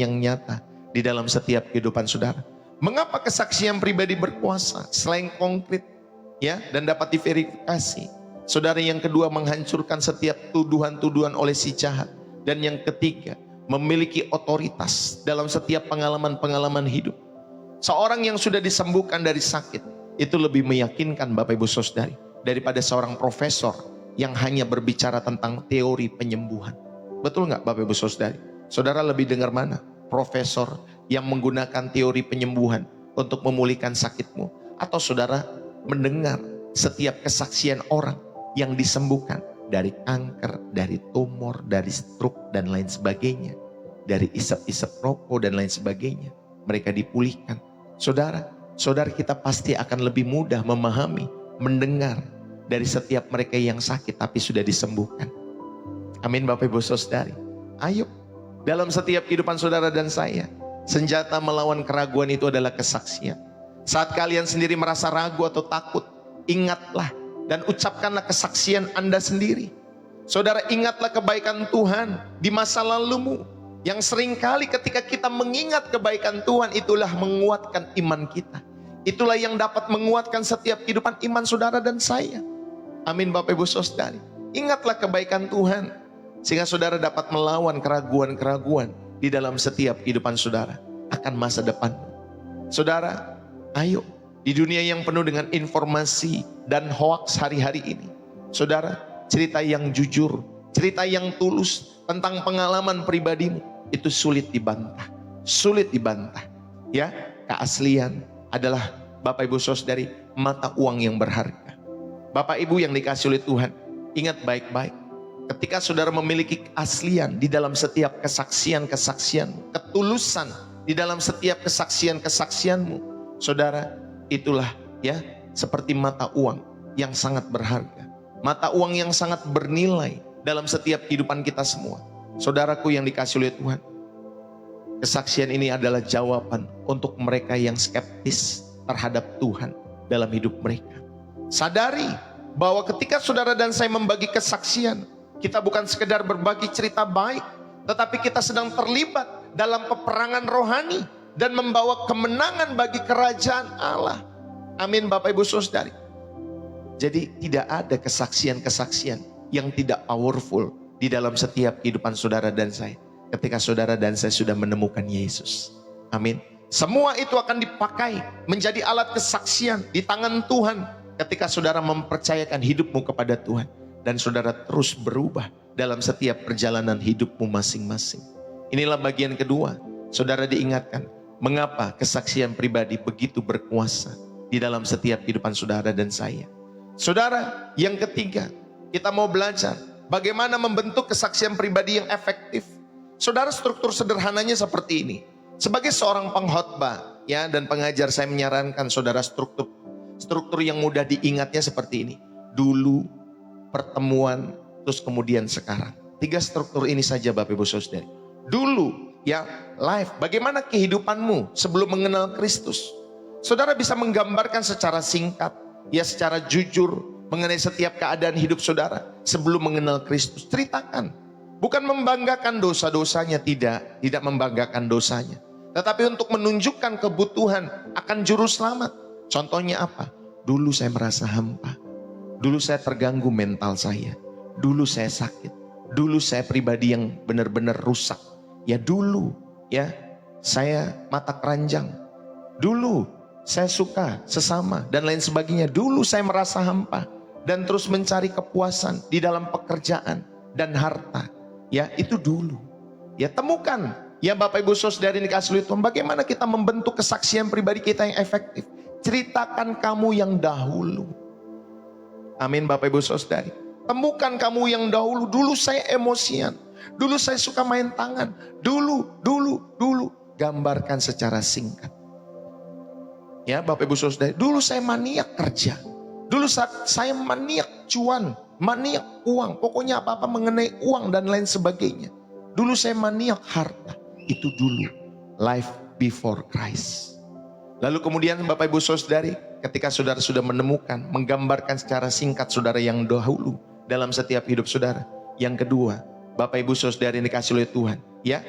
yang nyata di dalam setiap kehidupan saudara. Mengapa kesaksian pribadi berkuasa selain konkret ya dan dapat diverifikasi? Saudara, yang kedua, menghancurkan setiap tuduhan-tuduhan oleh si jahat. Dan yang ketiga, memiliki otoritas dalam setiap pengalaman-pengalaman hidup. Seorang yang sudah disembuhkan dari sakit itu lebih meyakinkan Bapak Ibu Saudari daripada seorang profesor yang hanya berbicara tentang teori penyembuhan. Betul nggak Bapak Ibu Saudari? Saudara lebih dengar mana? Profesor yang menggunakan teori penyembuhan untuk memulihkan sakitmu, atau saudara mendengar setiap kesaksian orang yang disembuhkan dari kanker, dari tumor, dari stroke dan lain sebagainya, dari isap-isap rokok dan lain sebagainya, mereka dipulihkan. Saudara kita pasti akan lebih mudah memahami, mendengar dari setiap mereka yang sakit tapi sudah disembuhkan. Amin Bapak Ibu Saudari. Ayo, dalam setiap kehidupan saudara dan saya, senjata melawan keraguan itu adalah kesaksian. Saat kalian sendiri merasa ragu atau takut, ingatlah dan ucapkanlah kesaksian Anda sendiri. Saudara, ingatlah kebaikan Tuhan di masa lalumu, yang seringkali ketika kita mengingat kebaikan Tuhan, itulah menguatkan iman kita. Itulah yang dapat menguatkan setiap kehidupan iman saudara dan saya. Amin Bapak Ibu Saudari. Ingatlah kebaikan Tuhan, sehingga saudara dapat melawan keraguan-keraguan di dalam setiap kehidupan saudara akan masa depan. Saudara, ayo, di dunia yang penuh dengan informasi dan hoaks hari-hari ini, saudara, cerita yang jujur, cerita yang tulus tentang pengalaman pribadimu itu sulit dibantah. Sulit dibantah. Ya, keaslian adalah Bapak Ibu Saudari mata uang yang berharga. Bapak Ibu yang dikasih oleh Tuhan, ingat baik-baik. Ketika saudara memiliki keaslian di dalam setiap kesaksian-kesaksian, ketulusan di dalam setiap kesaksian-kesaksianmu, saudara, itulah ya seperti mata uang yang sangat berharga. Mata uang yang sangat bernilai dalam setiap kehidupan kita semua. Saudaraku yang dikasih oleh Tuhan, kesaksian ini adalah jawaban untuk mereka yang skeptis terhadap Tuhan dalam hidup mereka. Sadari bahwa ketika saudara dan saya membagi kesaksian, kita bukan sekedar berbagi cerita baik, tetapi kita sedang terlibat dalam peperangan rohani dan membawa kemenangan bagi kerajaan Allah. Amin Bapak Ibu Saudari. Jadi tidak ada kesaksian-kesaksian yang tidak powerful di dalam setiap kehidupan saudara dan saya, ketika saudara dan saya sudah menemukan Yesus. Amin. Semua itu akan dipakai menjadi alat kesaksian di tangan Tuhan ketika saudara mempercayakan hidupmu kepada Tuhan. Dan saudara terus berubah dalam setiap perjalanan hidupmu masing-masing. Inilah bagian kedua. Saudara diingatkan mengapa kesaksian pribadi begitu berkuasa di dalam setiap kehidupan saudara dan saya. Saudara, yang ketiga, kita mau belajar bagaimana membentuk kesaksian pribadi yang efektif. Saudara, struktur sederhananya seperti ini. Sebagai seorang pengkhotbah ya dan pengajar, saya menyarankan saudara struktur yang mudah diingatnya seperti ini. Dulu, pertemuan, terus kemudian sekarang. 3 struktur ini saja Bapak Ibu Saudari. Dulu ya, life, bagaimana kehidupanmu sebelum mengenal Kristus. Saudara bisa menggambarkan secara singkat, ya secara jujur mengenai setiap keadaan hidup saudara sebelum mengenal Kristus. Ceritakan, bukan membanggakan dosa-dosanya, tidak membanggakan dosanya, tetapi untuk menunjukkan kebutuhan akan juru selamat. Contohnya apa? Dulu saya merasa hampa. Dulu saya terganggu mental saya. Dulu saya sakit. Dulu saya pribadi yang benar-benar rusak. Ya dulu ya saya mata keranjang. Dulu saya suka sesama dan lain sebagainya. Dulu saya merasa hampa dan terus mencari kepuasan di dalam pekerjaan dan harta. Ya itu dulu. Ya temukan ya Bapak Ibu Saudari dikasih oleh Tuhan, bagaimana kita membentuk kesaksian pribadi kita yang efektif. ceritakan kamu yang dahulu. Amin Bapak Ibu Saudari. Temukan kamu yang dahulu. Dulu saya emosian. Dulu saya suka main tangan. Dulu. Gambarkan secara singkat. Ya Bapak Ibu Saudari. Dulu saya maniak kerja. Dulu saya maniak cuan. Maniak uang. Pokoknya apa-apa mengenai uang dan lain sebagainya. Dulu saya maniak harta. Itu dulu. Life before Christ. Lalu kemudian Bapak Ibu Saudari, ketika saudara sudah menemukan, menggambarkan secara singkat saudara yang dahulu dalam setiap hidup saudara. Yang kedua, Bapak Ibu Saudari yang dikasih oleh Tuhan, ya,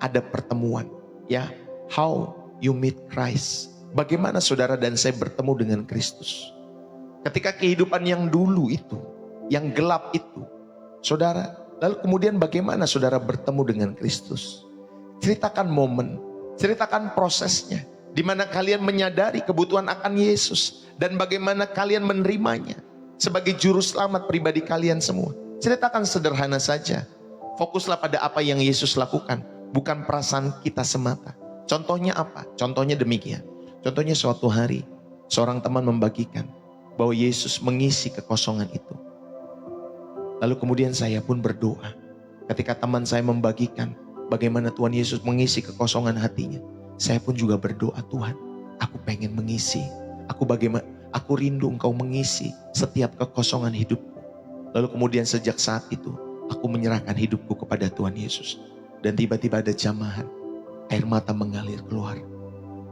ada pertemuan, ya. How you meet Christ. Bagaimana saudara dan saya bertemu dengan Kristus. Ketika kehidupan yang dulu itu, yang gelap itu, saudara, lalu kemudian bagaimana saudara bertemu dengan Kristus. Ceritakan momen, ceritakan prosesnya. Di mana kalian menyadari kebutuhan akan Yesus. Dan bagaimana kalian menerimanya sebagai juru selamat pribadi kalian semua. Ceritakan sederhana saja. Fokuslah pada apa yang Yesus lakukan. Bukan perasaan kita semata. Contohnya apa? Contohnya demikian. Contohnya suatu hari seorang teman membagikan bahwa Yesus mengisi kekosongan itu. Lalu kemudian saya pun berdoa. Ketika teman saya membagikan bagaimana Tuhan Yesus mengisi kekosongan hatinya. Saya pun juga berdoa, Tuhan, aku pengen mengisi. Aku rindu Engkau mengisi setiap kekosongan hidupku. Lalu kemudian sejak saat itu, aku menyerahkan hidupku kepada Tuhan Yesus. Dan tiba-tiba ada jamahan, air mata mengalir keluar.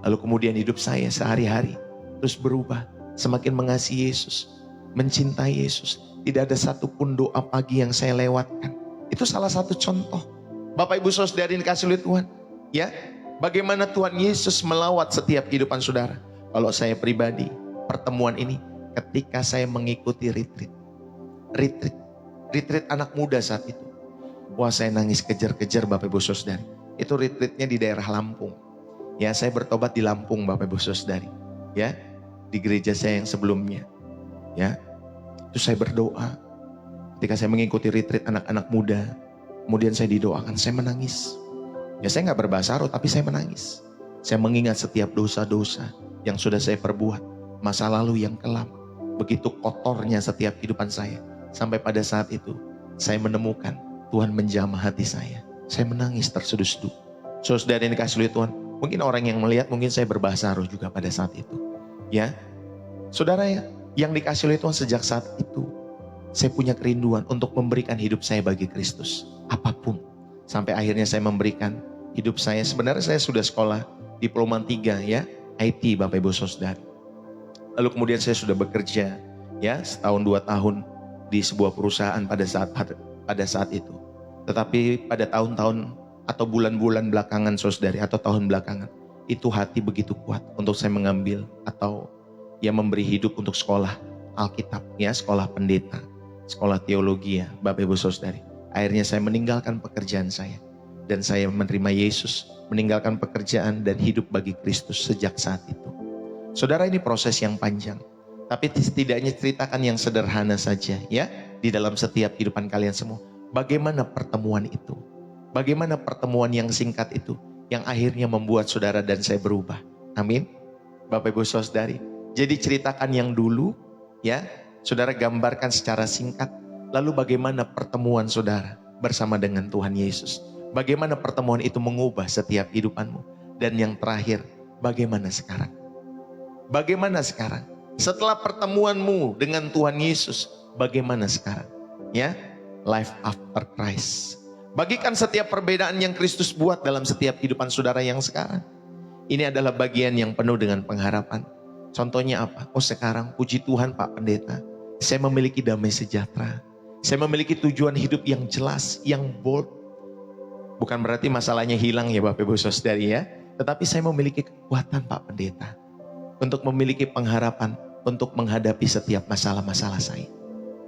Lalu kemudian hidup saya sehari-hari terus berubah. Semakin mengasihi Yesus, mencintai Yesus. Tidak ada satupun doa pagi yang saya lewatkan. Itu salah satu contoh. Bapak Ibu Saudari dikasih oleh Tuhan. Ya. Bagaimana Tuhan Yesus melawat setiap kehidupan saudara. Kalau saya pribadi, pertemuan ini ketika saya mengikuti retreat anak muda saat itu. Wah, saya nangis kejar-kejar Bapak Ibu Saudari. Itu retreatnya di daerah Lampung. Ya, saya bertobat di Lampung Bapak Ibu Saudari. Ya, di gereja saya yang sebelumnya. Ya, itu saya berdoa. Ketika saya mengikuti retreat anak-anak muda, kemudian saya didoakan, saya menangis. Ya, saya gak berbahasa roh, tapi saya menangis. Saya mengingat setiap dosa-dosa yang sudah saya perbuat. Masa lalu yang kelam. Begitu kotornya setiap kehidupan saya. Sampai pada saat itu, saya menemukan Tuhan menjamah hati saya. Saya menangis terseduh-seduh. Saudara yang dikasih oleh Tuhan, mungkin orang yang melihat, mungkin saya berbahasa roh juga pada saat itu. Ya, saudara yang dikasih oleh Tuhan sejak saat itu, saya punya kerinduan untuk memberikan hidup saya bagi Kristus. Apapun. Sampai akhirnya saya memberikan hidup saya. Sebenarnya saya sudah sekolah diploma 3 ya, IT Bapak Ibu Saudari. Lalu kemudian saya sudah bekerja ya, setahun 2 tahun di sebuah perusahaan pada saat itu. Tetapi pada tahun-tahun atau bulan-bulan belakangan Saudari, atau tahun belakangan, itu hati begitu kuat untuk saya mengambil atau ya memberi hidup untuk sekolah Alkitab ya, sekolah pendeta, sekolah teologi ya Bapak Ibu Saudari. Akhirnya saya meninggalkan pekerjaan saya. Dan saya menerima Yesus, meninggalkan pekerjaan dan hidup bagi Kristus sejak saat itu. Saudara, ini proses yang panjang. Tapi setidaknya ceritakan yang sederhana saja ya. Di dalam setiap kehidupan kalian semua. Bagaimana pertemuan itu? Bagaimana pertemuan yang singkat itu? Yang akhirnya membuat saudara dan saya berubah. Amin. Bapak Ibu Saudari. Jadi ceritakan yang dulu ya. Saudara gambarkan secara singkat. Lalu bagaimana pertemuan saudara bersama dengan Tuhan Yesus. Bagaimana pertemuan itu mengubah setiap kehidupanmu. Dan yang terakhir, bagaimana sekarang? Bagaimana sekarang? Setelah pertemuanmu dengan Tuhan Yesus, bagaimana sekarang? Ya, life after Christ. Bagikan setiap perbedaan yang Kristus buat dalam setiap kehidupan saudara yang sekarang. Ini adalah bagian yang penuh dengan pengharapan. Contohnya apa? Oh, sekarang puji Tuhan Pak Pendeta, saya memiliki damai sejahtera. Saya memiliki tujuan hidup yang jelas, yang bold. Bukan berarti masalahnya hilang ya Bapak Ibu Saudari ya. Tetapi saya memiliki kekuatan Pak Pendeta. Untuk memiliki pengharapan, untuk menghadapi setiap masalah-masalah saya.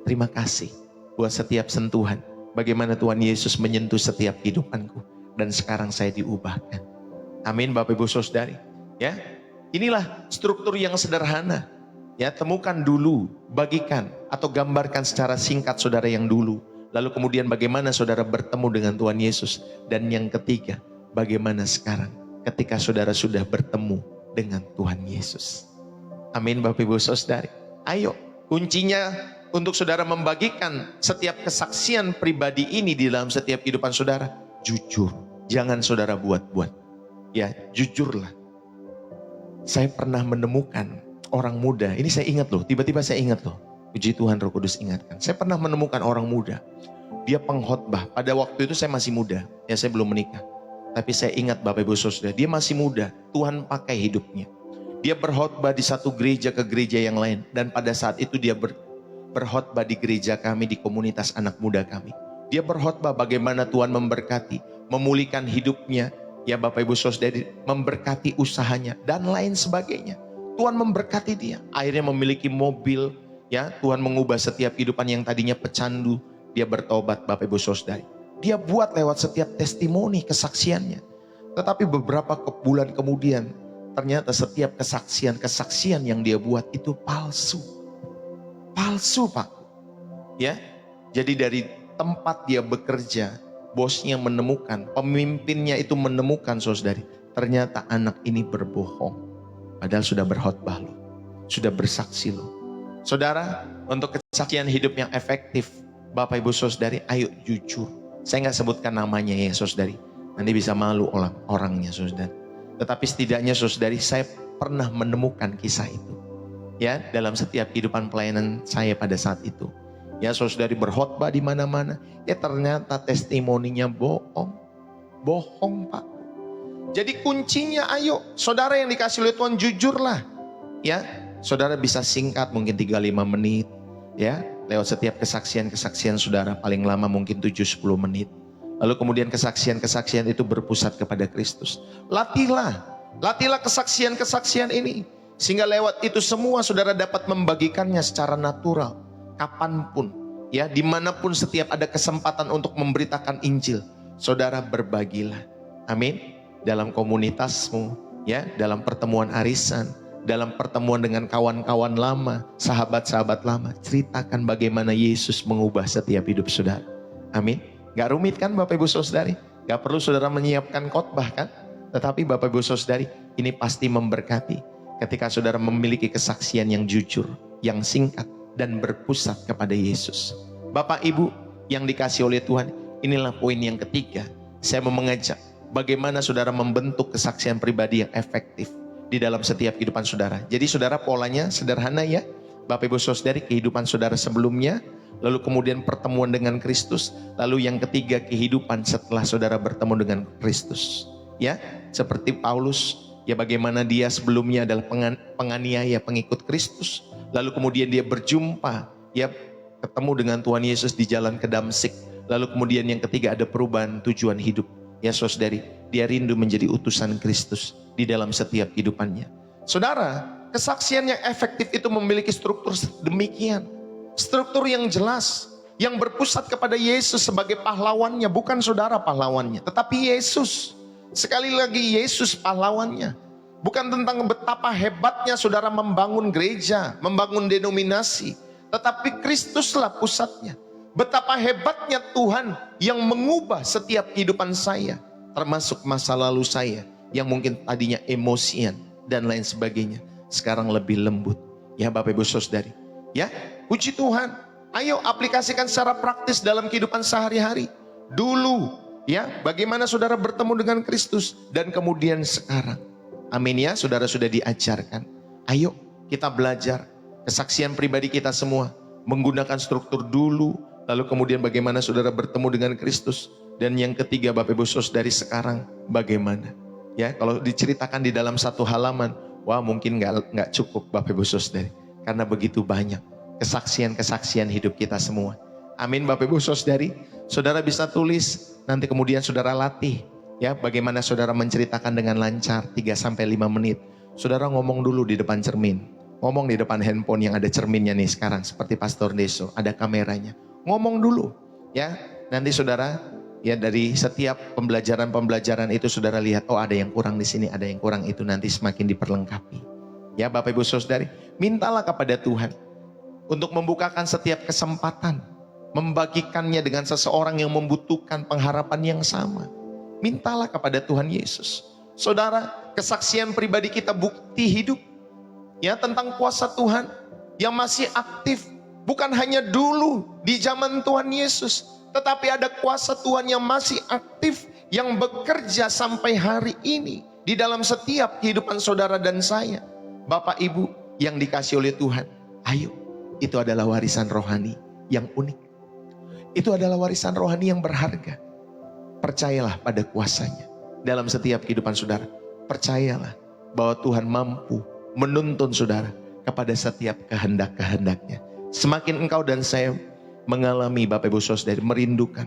Terima kasih buat setiap sentuhan. Bagaimana Tuhan Yesus menyentuh setiap kehidupanku. Dan sekarang saya diubahkan. Amin Bapak Ibu Saudari. Ya, inilah struktur yang sederhana. Ya, temukan dulu, bagikan atau gambarkan secara singkat saudara yang dulu. Lalu kemudian bagaimana saudara bertemu dengan Tuhan Yesus. Dan yang ketiga, bagaimana sekarang ketika saudara sudah bertemu dengan Tuhan Yesus. Amin Bapak Ibu Saudari. Ayo, kuncinya untuk saudara membagikan setiap kesaksian pribadi ini di dalam setiap kehidupan saudara, jujur. Jangan saudara buat-buat. Ya, jujurlah. Saya pernah menemukan orang muda, ini saya ingat loh, tiba-tiba saya ingat loh. Puji Tuhan Roh Kudus ingatkan. Saya pernah menemukan orang muda, dia pengkhotbah. Pada waktu itu saya masih muda, ya saya belum menikah. Tapi saya ingat Bapak Ibu Saudara, dia masih muda, Tuhan pakai hidupnya. Dia berkhotbah di satu gereja ke gereja yang lain. Dan pada saat itu dia berkhotbah di gereja kami, di komunitas anak muda kami. Dia berkhotbah bagaimana Tuhan memberkati, memulihkan hidupnya. Ya Bapak Ibu Saudara, memberkati usahanya dan lain sebagainya. Tuhan memberkati dia. Akhirnya memiliki mobil. Ya, Tuhan mengubah setiap kehidupan yang tadinya pecandu. Dia bertobat Bapak Ibu Saudara. Dia buat lewat setiap testimoni kesaksiannya. Tetapi beberapa bulan kemudian, ternyata setiap kesaksian yang dia buat itu palsu. Palsu Pak. Ya, jadi dari tempat dia bekerja, bosnya menemukan, pemimpinnya itu menemukan saudari. Ternyata anak ini berbohong. Padahal sudah berkhotbah loh. Sudah bersaksi loh. Saudara, untuk kesaksian hidup yang efektif, Bapak Ibu Saudari, ayo jujur. Saya nggak sebutkan namanya ya saudari. Nanti bisa malu orangnya saudari. Tetapi setidaknya saudari, saya pernah menemukan kisah itu. Ya, dalam setiap kehidupan pelayanan saya pada saat itu. Ya, saudari berkhotbah di mana-mana. Ya, ternyata testimoninya bohong. Bohong, Pak. Jadi kuncinya ayo, saudara yang dikasih oleh Tuhan jujurlah. Ya, saudara bisa singkat mungkin 3-5 menit. Ya, lewat setiap kesaksian saudara paling lama mungkin 7-10 menit. Lalu kemudian kesaksian itu berpusat kepada Kristus. Latihlah kesaksian ini. Sehingga lewat itu semua saudara dapat membagikannya secara natural. Kapanpun, ya dimanapun setiap ada kesempatan untuk memberitakan Injil. Saudara berbagilah. Amin. Dalam komunitasmu, ya dalam pertemuan arisan. Dalam pertemuan dengan kawan-kawan lama, sahabat-sahabat lama. Ceritakan bagaimana Yesus mengubah setiap hidup saudara. Amin. Gak rumit kan Bapak Ibu Saudari? Gak perlu saudara menyiapkan khotbah kan? Tetapi Bapak Ibu Saudari, ini pasti memberkati. Ketika saudara memiliki kesaksian yang jujur, yang singkat, dan berpusat kepada Yesus. Bapak Ibu yang dikasih oleh Tuhan, inilah poin yang ketiga. Saya mau mengajak bagaimana saudara membentuk kesaksian pribadi yang efektif di dalam setiap kehidupan saudara. Jadi saudara polanya sederhana ya. Bapak Ibu Saudari, kehidupan saudara sebelumnya, lalu kemudian pertemuan dengan Kristus, lalu yang ketiga kehidupan setelah saudara bertemu dengan Kristus. Ya, seperti Paulus, ya bagaimana dia sebelumnya adalah penganiaya pengikut Kristus, lalu kemudian dia berjumpa, ya ketemu dengan Tuhan Yesus di jalan ke Damsik, lalu kemudian yang ketiga ada perubahan tujuan hidup. Ya saudari, dia rindu menjadi utusan Kristus di dalam setiap kehidupannya. Saudara, kesaksian yang efektif itu memiliki struktur demikian. Struktur yang jelas, yang berpusat kepada Yesus sebagai pahlawannya, bukan saudara pahlawannya, tetapi Yesus. Sekali lagi Yesus pahlawannya. Bukan tentang betapa hebatnya saudara membangun gereja, membangun denominasi, tetapi Kristuslah pusatnya. Betapa hebatnya Tuhan yang mengubah setiap kehidupan saya, termasuk masa lalu saya yang mungkin tadinya emosian dan lain sebagainya, sekarang lebih lembut. Ya Bapak Ibu Saudari, ya puji Tuhan. Ayo aplikasikan secara praktis dalam kehidupan sehari-hari. Dulu ya bagaimana saudara bertemu dengan Kristus dan kemudian sekarang. Amin ya, saudara sudah diajarkan. Ayo kita belajar kesaksian pribadi kita semua menggunakan struktur dulu, lalu kemudian bagaimana saudara bertemu dengan Kristus, dan yang ketiga Bapak Ibu Saudari sekarang bagaimana. Ya, kalau diceritakan di dalam satu halaman, wah mungkin nggak cukup Bapak Ibu Saudari, karena begitu banyak kesaksian hidup kita semua. Amin Bapak Ibu Saudari. Saudara bisa tulis, nanti kemudian saudara latih. Ya, bagaimana saudara menceritakan dengan lancar 3-5 menit. Saudara ngomong dulu di depan cermin. Ngomong di depan handphone yang ada cerminnya nih sekarang, seperti Pastor Deso, ada kameranya. Ngomong dulu, ya. Nanti saudara, ya dari setiap pembelajaran itu saudara lihat, oh ada yang kurang di sini, ada yang kurang itu, nanti semakin diperlengkapi. Ya Bapak Ibu Saudari, mintalah kepada Tuhan untuk membukakan setiap kesempatan, membagikannya dengan seseorang yang membutuhkan pengharapan yang sama. Mintalah kepada Tuhan Yesus. Saudara, kesaksian pribadi kita bukti hidup. Ya, tentang kuasa Tuhan yang masih aktif. Bukan hanya dulu di zaman Tuhan Yesus, tetapi ada kuasa Tuhan yang masih aktif, yang bekerja sampai hari ini di dalam setiap kehidupan saudara dan saya. Bapak Ibu yang dikasih oleh Tuhan, ayo, itu adalah warisan rohani yang unik. Itu adalah warisan rohani yang berharga. Percayalah pada kuasanya dalam setiap kehidupan saudara. Percayalah bahwa Tuhan mampu menuntun saudara kepada setiap kehendak-kehendaknya. Semakin engkau dan saya mengalami, Bapak Ibu Saudara, merindukan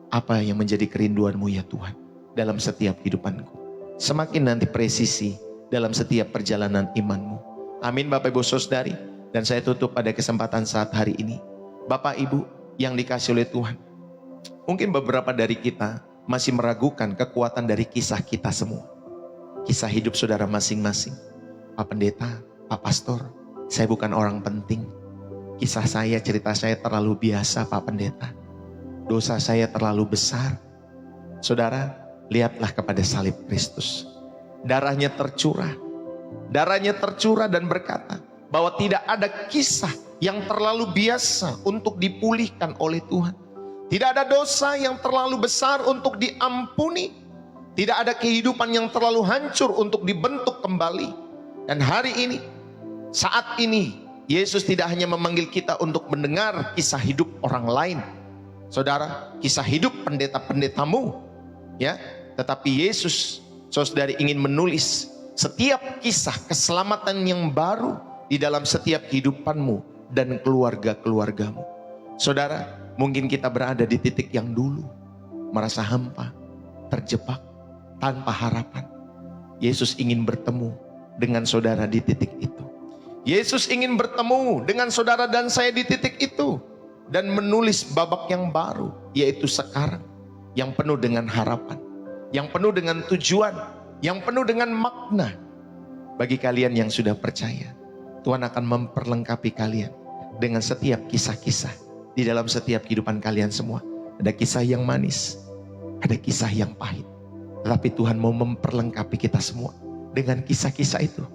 apa yang menjadi kerinduanmu ya Tuhan dalam setiap kehidupanku, semakin nanti presisi dalam setiap perjalanan imanmu. Amin Bapak Ibu Saudari. Dan saya tutup pada kesempatan saat hari ini. Bapak Ibu yang dikasih oleh Tuhan, mungkin beberapa dari kita masih meragukan kekuatan dari kisah kita semua. Kisah hidup saudara masing-masing. Pak Pendeta, Pak Pastor, saya bukan orang penting. Kisah saya, cerita saya terlalu biasa Pak Pendeta. Dosa saya terlalu besar. Saudara, lihatlah kepada salib Kristus. Darahnya tercurah. Darahnya tercurah dan berkata bahwa tidak ada kisah yang terlalu biasa untuk dipulihkan oleh Tuhan. Tidak ada dosa yang terlalu besar untuk diampuni. Tidak ada kehidupan yang terlalu hancur untuk dibentuk kembali. Dan hari ini, saat ini, Yesus tidak hanya memanggil kita untuk mendengar kisah hidup orang lain. Saudara, kisah hidup pendeta-pendetamu. Ya, tetapi Yesus, saudari, ingin menulis setiap kisah keselamatan yang baru di dalam setiap kehidupanmu dan keluarga-keluargamu. Saudara, mungkin kita berada di titik yang dulu merasa hampa, terjebak, tanpa harapan. Yesus ingin bertemu dengan saudara di titik itu. Yesus ingin bertemu dengan saudara dan saya di titik itu. Dan menulis babak yang baru, yaitu sekarang. Yang penuh dengan harapan, yang penuh dengan tujuan, yang penuh dengan makna. Bagi kalian yang sudah percaya, Tuhan akan memperlengkapi kalian dengan setiap kisah-kisah di dalam setiap kehidupan kalian semua. Ada kisah yang manis, ada kisah yang pahit. Tetapi Tuhan mau memperlengkapi kita semua dengan kisah-kisah itu.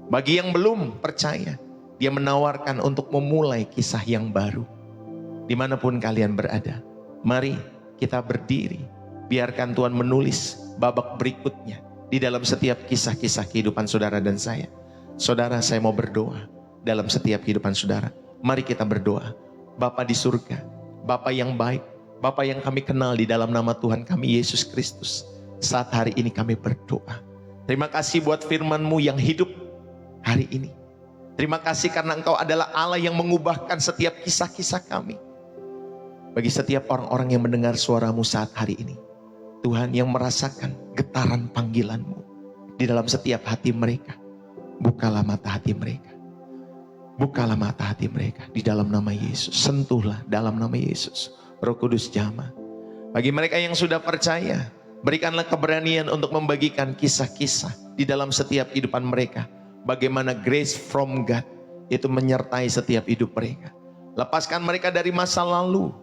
Bagi yang belum percaya, Dia menawarkan untuk memulai kisah yang baru. Dimanapun kalian berada, mari kita berdiri. Biarkan Tuhan menulis babak berikutnya di dalam setiap kisah-kisah kehidupan saudara dan saya. Saudara, saya mau berdoa dalam setiap kehidupan saudara. Mari kita berdoa. Bapa di surga, Bapa yang baik, Bapa yang kami kenal di dalam nama Tuhan kami Yesus Kristus. Saat hari ini kami berdoa. Terima kasih buat firman-Mu yang hidup hari ini. Terima kasih karena Engkau adalah Allah yang mengubahkan setiap kisah-kisah kami. Bagi setiap orang-orang yang mendengar suara-Mu saat hari ini, Tuhan, yang merasakan getaran panggilan-Mu di dalam setiap hati mereka, bukalah mata hati mereka. Bukalah mata hati mereka di dalam nama Yesus. Sentuhlah dalam nama Yesus. Roh Kudus jamah. Bagi mereka yang sudah percaya, berikanlah keberanian untuk membagikan kisah-kisah di dalam setiap kehidupan mereka. Bagaimana grace from God itu menyertai setiap hidup mereka. Lepaskan mereka dari masa lalu.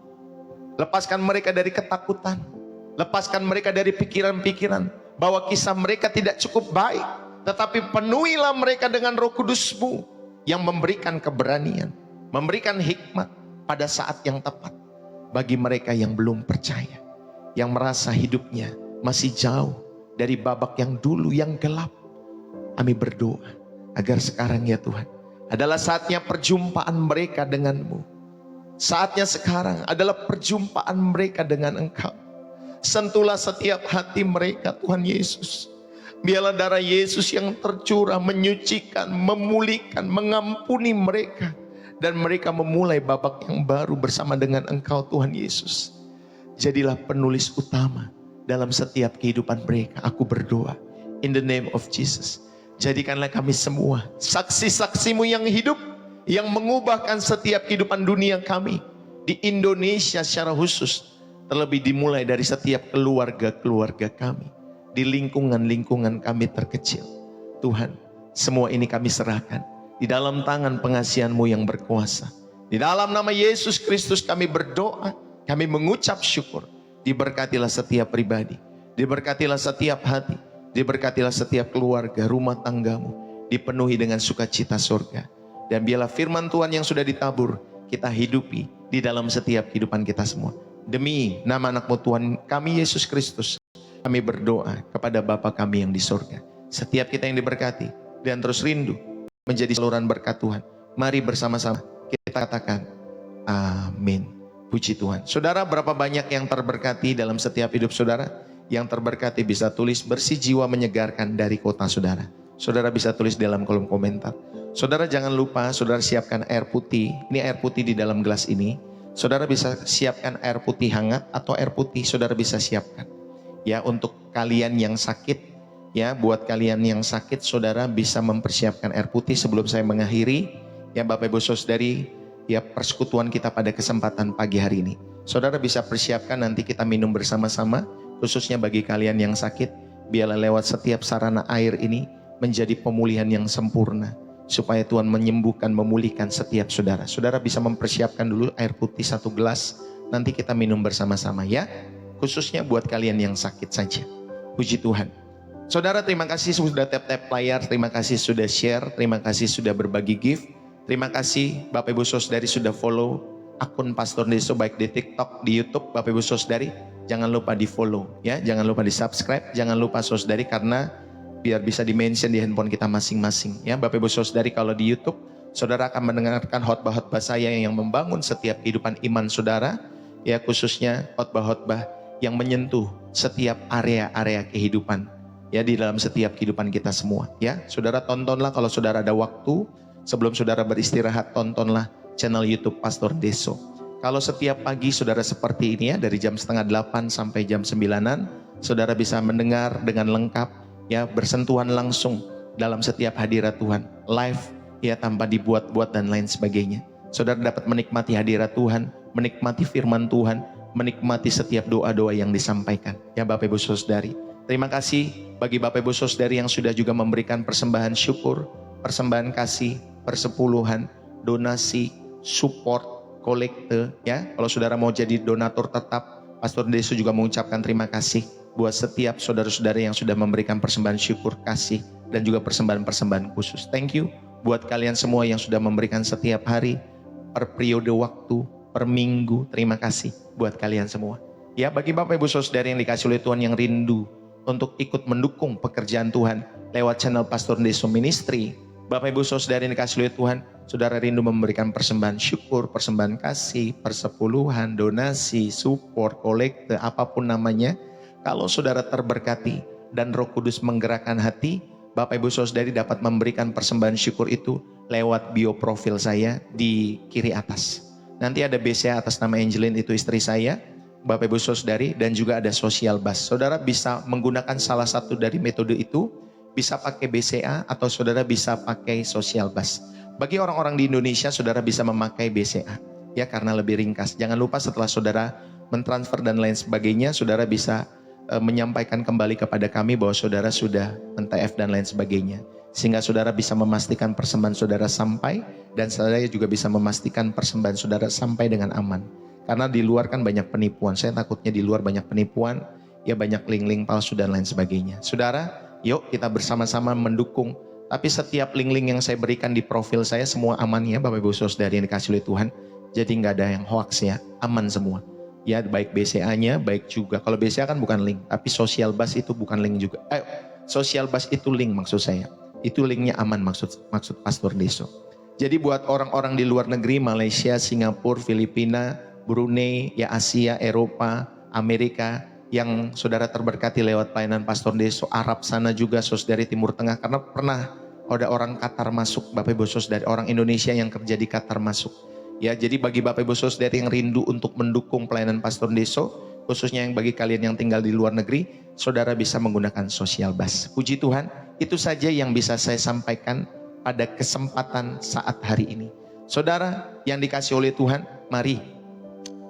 Lepaskan mereka dari ketakutan. Lepaskan mereka dari pikiran-pikiran bahwa kisah mereka tidak cukup baik. Tetapi penuhilah mereka dengan Roh Kudus-Mu yang memberikan keberanian, memberikan hikmat pada saat yang tepat. Bagi mereka yang belum percaya, yang merasa hidupnya masih jauh dari babak yang dulu yang gelap. Kami berdoa agar sekarang ya Tuhan, adalah saatnya perjumpaan mereka dengan-Mu. Saatnya sekarang adalah perjumpaan mereka dengan Engkau. Sentuhlah setiap hati mereka Tuhan Yesus. Biarlah darah Yesus yang tercurah menyucikan, memulihkan, mengampuni mereka. Dan mereka memulai babak yang baru bersama dengan Engkau Tuhan Yesus. Jadilah penulis utama dalam setiap kehidupan mereka. Aku berdoa in the name of Jesus. Jadikanlah kami semua saksi-saksi-Mu yang hidup, yang mengubahkan setiap kehidupan dunia kami di Indonesia secara khusus. Terlebih dimulai dari setiap keluarga-keluarga kami, di lingkungan-lingkungan kami terkecil. Tuhan, semua ini kami serahkan di dalam tangan pengasihan-Mu yang berkuasa. Di dalam nama Yesus Kristus kami berdoa, kami mengucap syukur. Diberkatilah setiap pribadi, diberkatilah setiap hati, diberkatilah setiap keluarga, rumah tanggamu. dipenuhi dengan sukacita surga. Dan biarlah firman Tuhan yang sudah ditabur, kita hidupi di dalam setiap kehidupan kita semua. Demi nama anak-Mu Tuhan kami Yesus Kristus, kami berdoa kepada Bapa kami yang di surga. Setiap kita yang diberkati dan terus rindu menjadi saluran berkat Tuhan. Mari bersama-sama kita katakan amin. Puji Tuhan. Saudara, berapa banyak yang terberkati dalam setiap hidup saudara? Yang terberkati bisa tulis bersih jiwa menyegarkan dari kota saudara. Saudara bisa tulis dalam kolom komentar. Saudara jangan lupa, saudara siapkan air putih. Ini air putih di dalam gelas ini. Saudara bisa siapkan air putih hangat atau air putih saudara bisa siapkan. Ya, untuk kalian yang sakit, ya, buat kalian yang sakit, saudara bisa mempersiapkan air putih sebelum saya mengakhiri. Ya, Bapak Ibu Saudari, ya, persekutuan kita pada kesempatan pagi hari ini. Saudara bisa persiapkan, nanti kita minum bersama-sama, khususnya bagi kalian yang sakit. Biarlah lewat setiap sarana air ini menjadi pemulihan yang sempurna, supaya Tuhan menyembuhkan, memulihkan setiap saudara. Saudara bisa mempersiapkan dulu air putih 1 gelas, nanti kita minum bersama-sama ya, khususnya buat kalian yang sakit saja. Puji Tuhan. Saudara, terima kasih sudah tap-tap layar, terima kasih sudah share, terima kasih sudah berbagi gift. Terima kasih Bapak Ibu Saudari sudah follow akun Pastor Deso baik di TikTok, di YouTube. Bapak Ibu Saudari jangan lupa di follow ya, jangan lupa di subscribe, jangan lupa Saudari, karena biar bisa di mention di handphone kita masing-masing ya. Bapak Ibu Saudari, kalau di YouTube saudara akan mendengarkan khotbah-khotbah saya yang membangun setiap kehidupan iman saudara ya, khususnya khotbah-khotbah yang menyentuh setiap area-area kehidupan ya, di dalam setiap kehidupan kita semua ya. Saudara tontonlah kalau saudara ada waktu. Sebelum saudara beristirahat, tontonlah channel YouTube Pastor Deso. Kalau setiap pagi saudara seperti ini ya, dari jam 7:30 sampai jam 9-an, saudara bisa mendengar dengan lengkap ya, bersentuhan langsung dalam setiap hadirat Tuhan, live ya, tanpa dibuat-buat dan lain sebagainya. Saudara dapat menikmati hadirat Tuhan, menikmati firman Tuhan, menikmati setiap doa-doa yang disampaikan ya Bapak Ibu Saudari. Terima kasih bagi Bapak Ibu Saudari yang sudah juga memberikan persembahan syukur, persembahan kasih, persepuluhan, donasi, support, kolekte ya. Kalau saudara mau jadi donatur tetap, Pastor Deso juga mengucapkan terima kasih buat setiap saudara-saudara yang sudah memberikan persembahan syukur, kasih, dan juga persembahan-persembahan khusus. Thank you buat kalian semua yang sudah memberikan setiap hari, per periode waktu, per minggu. Terima kasih buat kalian semua ya. Bagi Bapak Ibu Saudara yang dikasih oleh Tuhan yang rindu untuk ikut mendukung pekerjaan Tuhan lewat channel Pastor Deso Ministry, Bapak Ibu Saudara yang dikasih oleh Tuhan, saudara rindu memberikan persembahan syukur, persembahan kasih, persepuluhan, donasi, support, kolekte, apapun namanya. Kalau saudara terberkati dan Roh Kudus menggerakkan hati, Bapak Ibu Saudari dapat memberikan persembahan syukur itu lewat bio profil saya di kiri atas. Nanti ada BCA atas nama Angelin, itu istri saya, Bapak Ibu Saudari, dan juga ada social bus. Saudara bisa menggunakan salah satu dari metode itu, bisa pakai BCA atau saudara bisa pakai social bus. Bagi orang-orang di Indonesia, saudara bisa memakai BCA ya, karena lebih ringkas. Jangan lupa setelah saudara mentransfer dan lain sebagainya, saudara bisa menyampaikan kembali kepada kami bahwa saudara sudah men-TF dan lain sebagainya, sehingga saudara bisa memastikan persembahan saudara sampai, dan saya juga bisa memastikan persembahan saudara sampai dengan aman. Karena di luar kan banyak penipuan, saya takutnya di luar banyak penipuan ya, banyak link-link palsu dan lain sebagainya. Saudara, yuk kita bersama-sama mendukung. Tapi setiap link-link yang saya berikan di profil saya semua aman ya Bapak Ibu Saudari yang dikasih oleh Tuhan. Jadi nggak ada yang hoax ya, aman semua. Ya, baik BCA-nya, baik juga. Kalau BCA kan bukan link, tapi social bus itu bukan link juga. Social bus itu link maksud saya. Itu linknya aman maksud Pastor Deso. Jadi buat orang-orang di luar negeri, Malaysia, Singapura, Filipina, Brunei, ya Asia, Eropa, Amerika, yang saudara terberkati lewat pelayanan Pastor Deso, Arab sana juga, saudari Timur Tengah, karena pernah ada orang Qatar masuk, Bapak Ibu Saudari, orang Indonesia yang kerja di Qatar masuk. Ya, jadi bagi Bapak Ibu Saudari yang rindu untuk mendukung pelayanan Pastor Deso, khususnya yang bagi kalian yang tinggal di luar negeri, saudara bisa menggunakan social bus. Puji Tuhan, itu saja yang bisa saya sampaikan pada kesempatan saat hari ini. Saudara yang dikasih oleh Tuhan, mari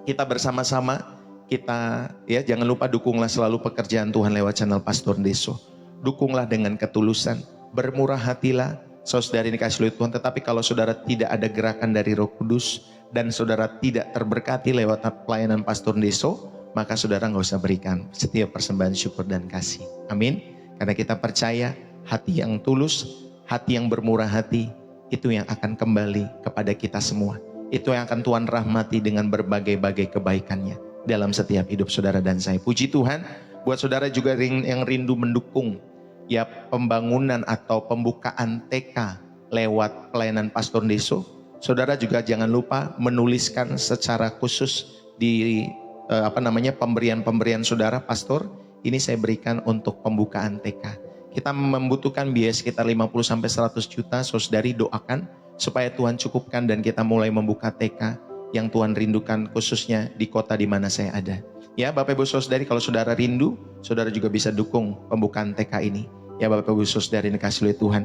kita bersama-sama, kita ya jangan lupa dukunglah selalu pekerjaan Tuhan lewat channel Pastor Deso. Dukunglah dengan ketulusan, bermurah hatilah, saudara ini dikasih oleh Tuhan. Tetapi kalau saudara tidak ada gerakan dari Roh Kudus dan saudara tidak terberkati lewat pelayanan Pastor Deso, maka saudara nggak usah berikan setiap persembahan syukur dan kasih. Amin. Karena kita percaya hati yang tulus, hati yang bermurah hati, itu yang akan kembali kepada kita semua. Itu yang akan Tuhan rahmati dengan berbagai-bagai kebaikannya dalam setiap hidup saudara dan saya. Puji Tuhan, buat saudara juga yang rindu mendukung ya pembangunan atau pembukaan TK lewat pelayanan Pastor Deso, saudara juga jangan lupa menuliskan secara khusus di pemberian saudara, Pastor, ini saya berikan untuk pembukaan TK. Kita membutuhkan biaya sekitar 50-100 juta, saudari doakan supaya Tuhan cukupkan dan kita mulai membuka TK yang Tuhan rindukan khususnya di kota di mana saya ada. Ya Bapak Ibu Saudari, kalau saudara rindu, saudara juga bisa dukung pembukaan TK ini. Ya Bapak Ibu Saudari dikasih oleh Tuhan.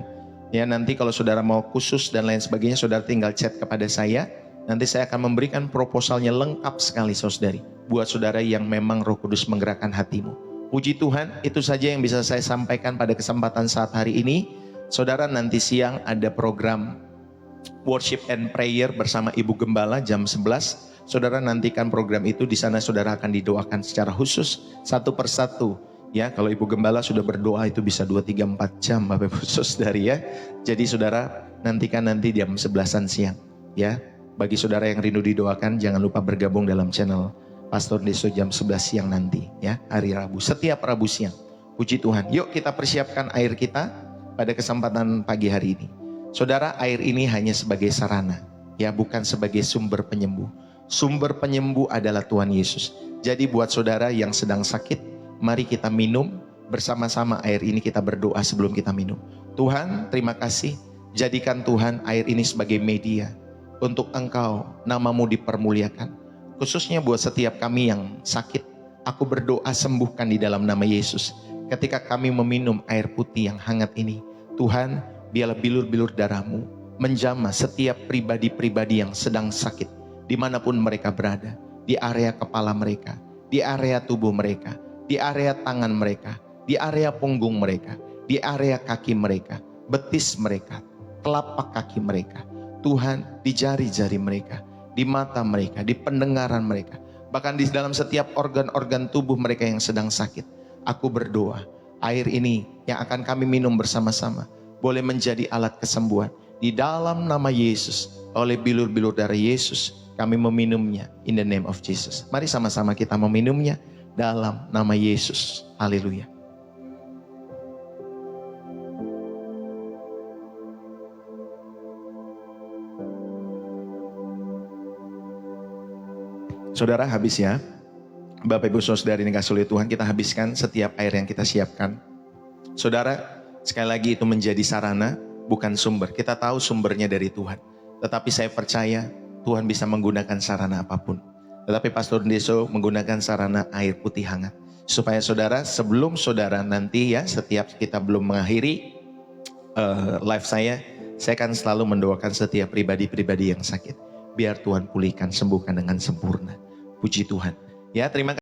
Ya nanti kalau saudara mau khusus dan lain sebagainya, saudara tinggal chat kepada saya. Nanti saya akan memberikan proposalnya lengkap sekali saudari. Buat saudara yang memang Roh Kudus menggerakkan hatimu. Puji Tuhan, itu saja yang bisa saya sampaikan pada kesempatan saat hari ini. Saudara, nanti siang ada program Worship and Prayer bersama Ibu Gembala jam 11. Saudara nantikan program itu, di sana saudara akan didoakan secara khusus satu persatu. Ya, kalau Ibu Gembala sudah berdoa itu bisa 2, 3, 4 jam Bapak Ibu Saudari ya. Jadi saudara nantikan nanti jam 11-an siang ya. Bagi saudara yang rindu didoakan, jangan lupa bergabung dalam channel Pastor Deso jam 11 siang nanti ya, hari Rabu, setiap Rabu siang. Puji Tuhan. Yuk kita persiapkan air kita pada kesempatan pagi hari ini. Saudara, air ini hanya sebagai sarana ya, bukan sebagai sumber penyembuh. Sumber penyembuh adalah Tuhan Yesus. Jadi buat saudara yang sedang sakit, mari kita minum bersama-sama air ini, kita berdoa sebelum kita minum. Tuhan, terima kasih, jadikan Tuhan air ini sebagai media untuk Engkau, namamu dipermuliakan. Khususnya buat setiap kami yang sakit, aku berdoa sembuhkan di dalam nama Yesus. Ketika kami meminum air putih yang hangat ini, Tuhan, biarlah bilur-bilur darah-Mu menjamah setiap pribadi-pribadi yang sedang sakit, dimanapun mereka berada, di area kepala mereka, di area tubuh mereka, di area tangan mereka, di area punggung mereka, di area kaki mereka, betis mereka, telapak kaki mereka, Tuhan, di jari-jari mereka, di mata mereka, di pendengaran mereka, bahkan di dalam setiap organ-organ tubuh mereka yang sedang sakit. Aku berdoa, air ini yang akan kami minum bersama-sama boleh menjadi alat kesembuhan. Di dalam nama Yesus, oleh bilur-bilur darah Yesus, kami meminumnya in the name of Jesus. Mari sama-sama kita meminumnya dalam nama Yesus. Haleluya. Saudara, habis ya. Bapak Ibu Saudari dikasih oleh Tuhan, kita habiskan setiap air yang kita siapkan. Saudara, sekali lagi itu menjadi sarana, bukan sumber. Kita tahu sumbernya dari Tuhan. Tetapi saya percaya Tuhan bisa menggunakan sarana apapun. Tetapi Pastor Deso menggunakan sarana air putih hangat. Supaya saudara, sebelum saudara nanti ya, setiap kita belum mengakhiri live saya akan selalu mendoakan setiap pribadi-pribadi yang sakit. Biar Tuhan pulihkan, sembuhkan dengan sempurna. Puji Tuhan. Ya, terima kasih.